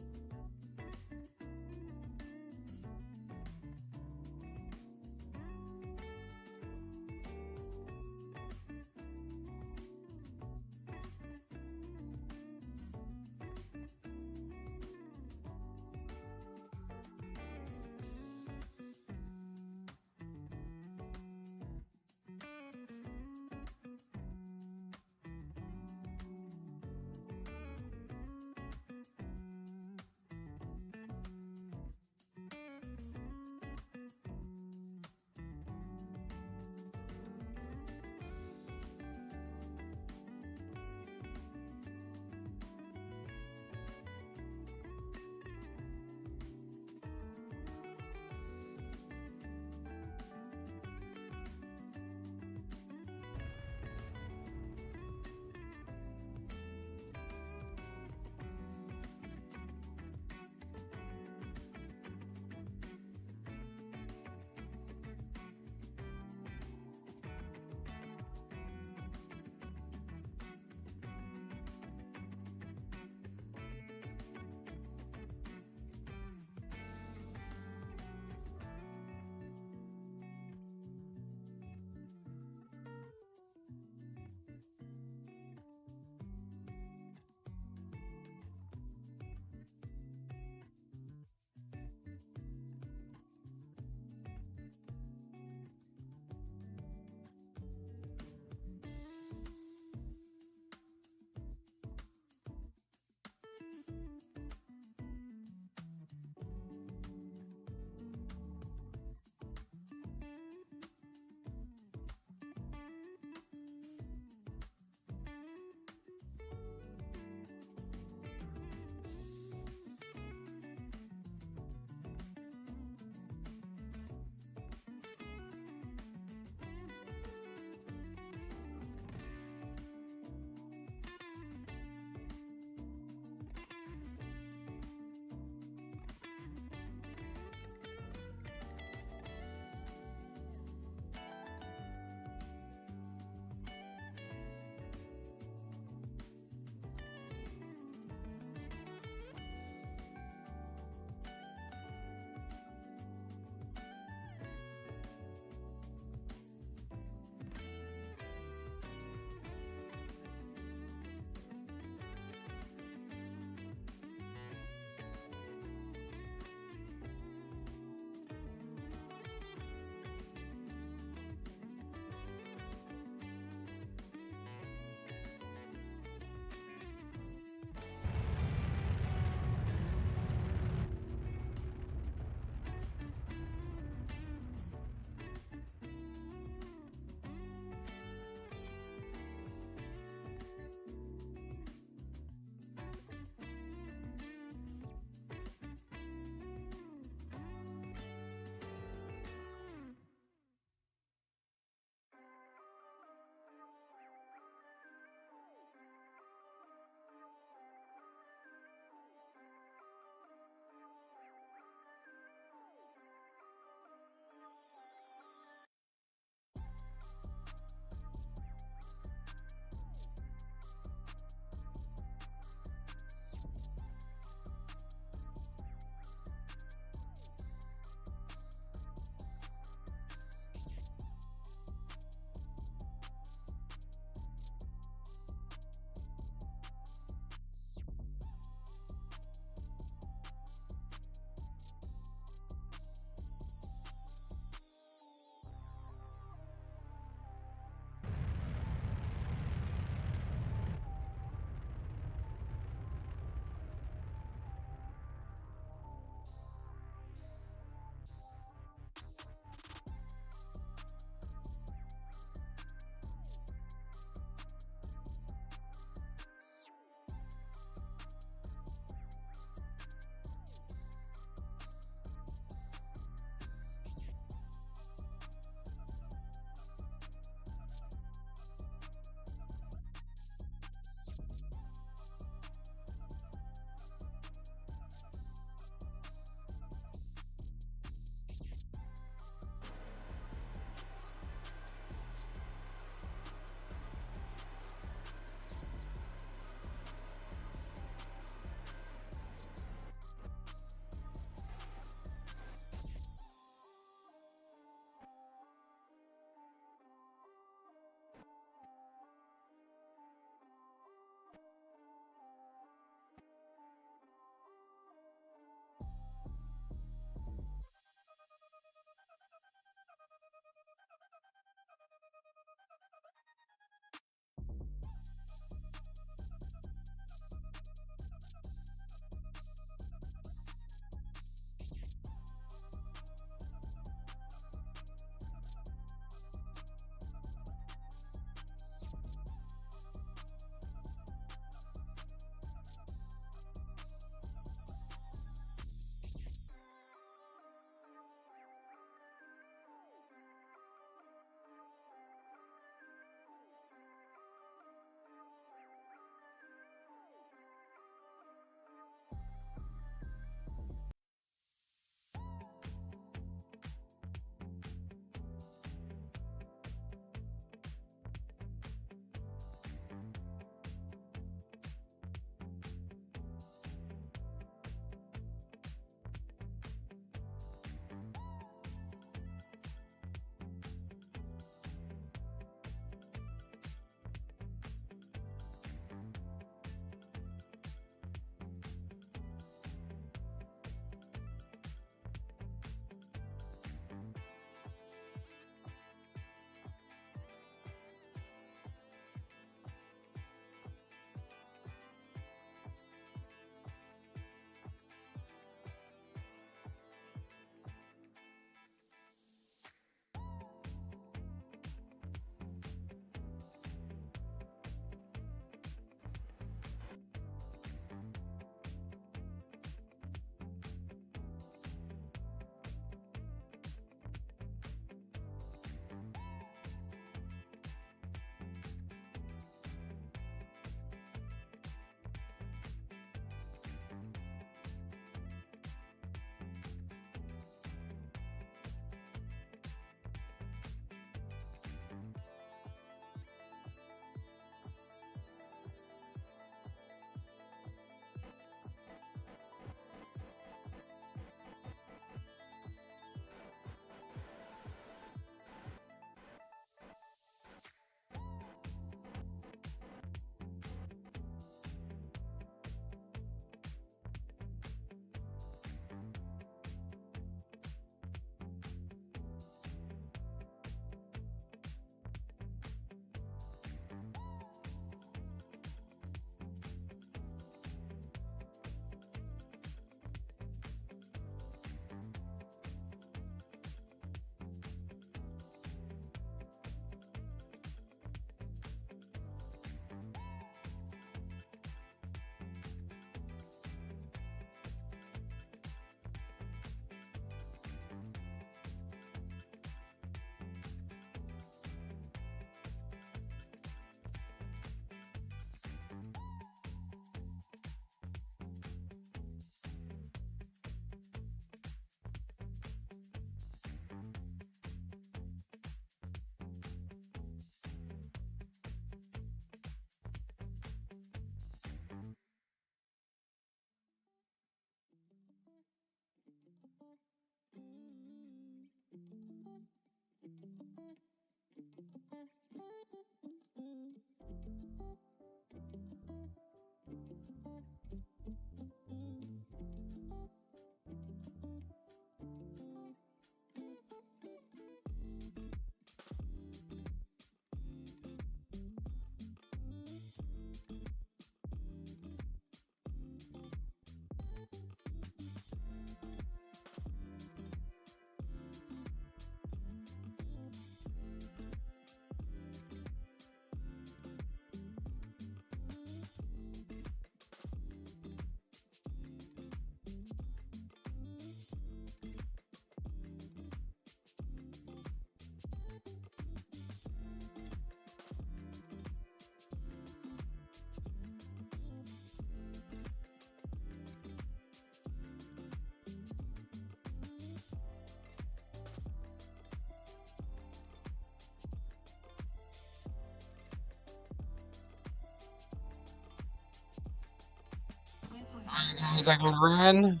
Speaker 1: Alright, guys, I gotta run,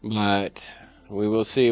Speaker 1: but we will see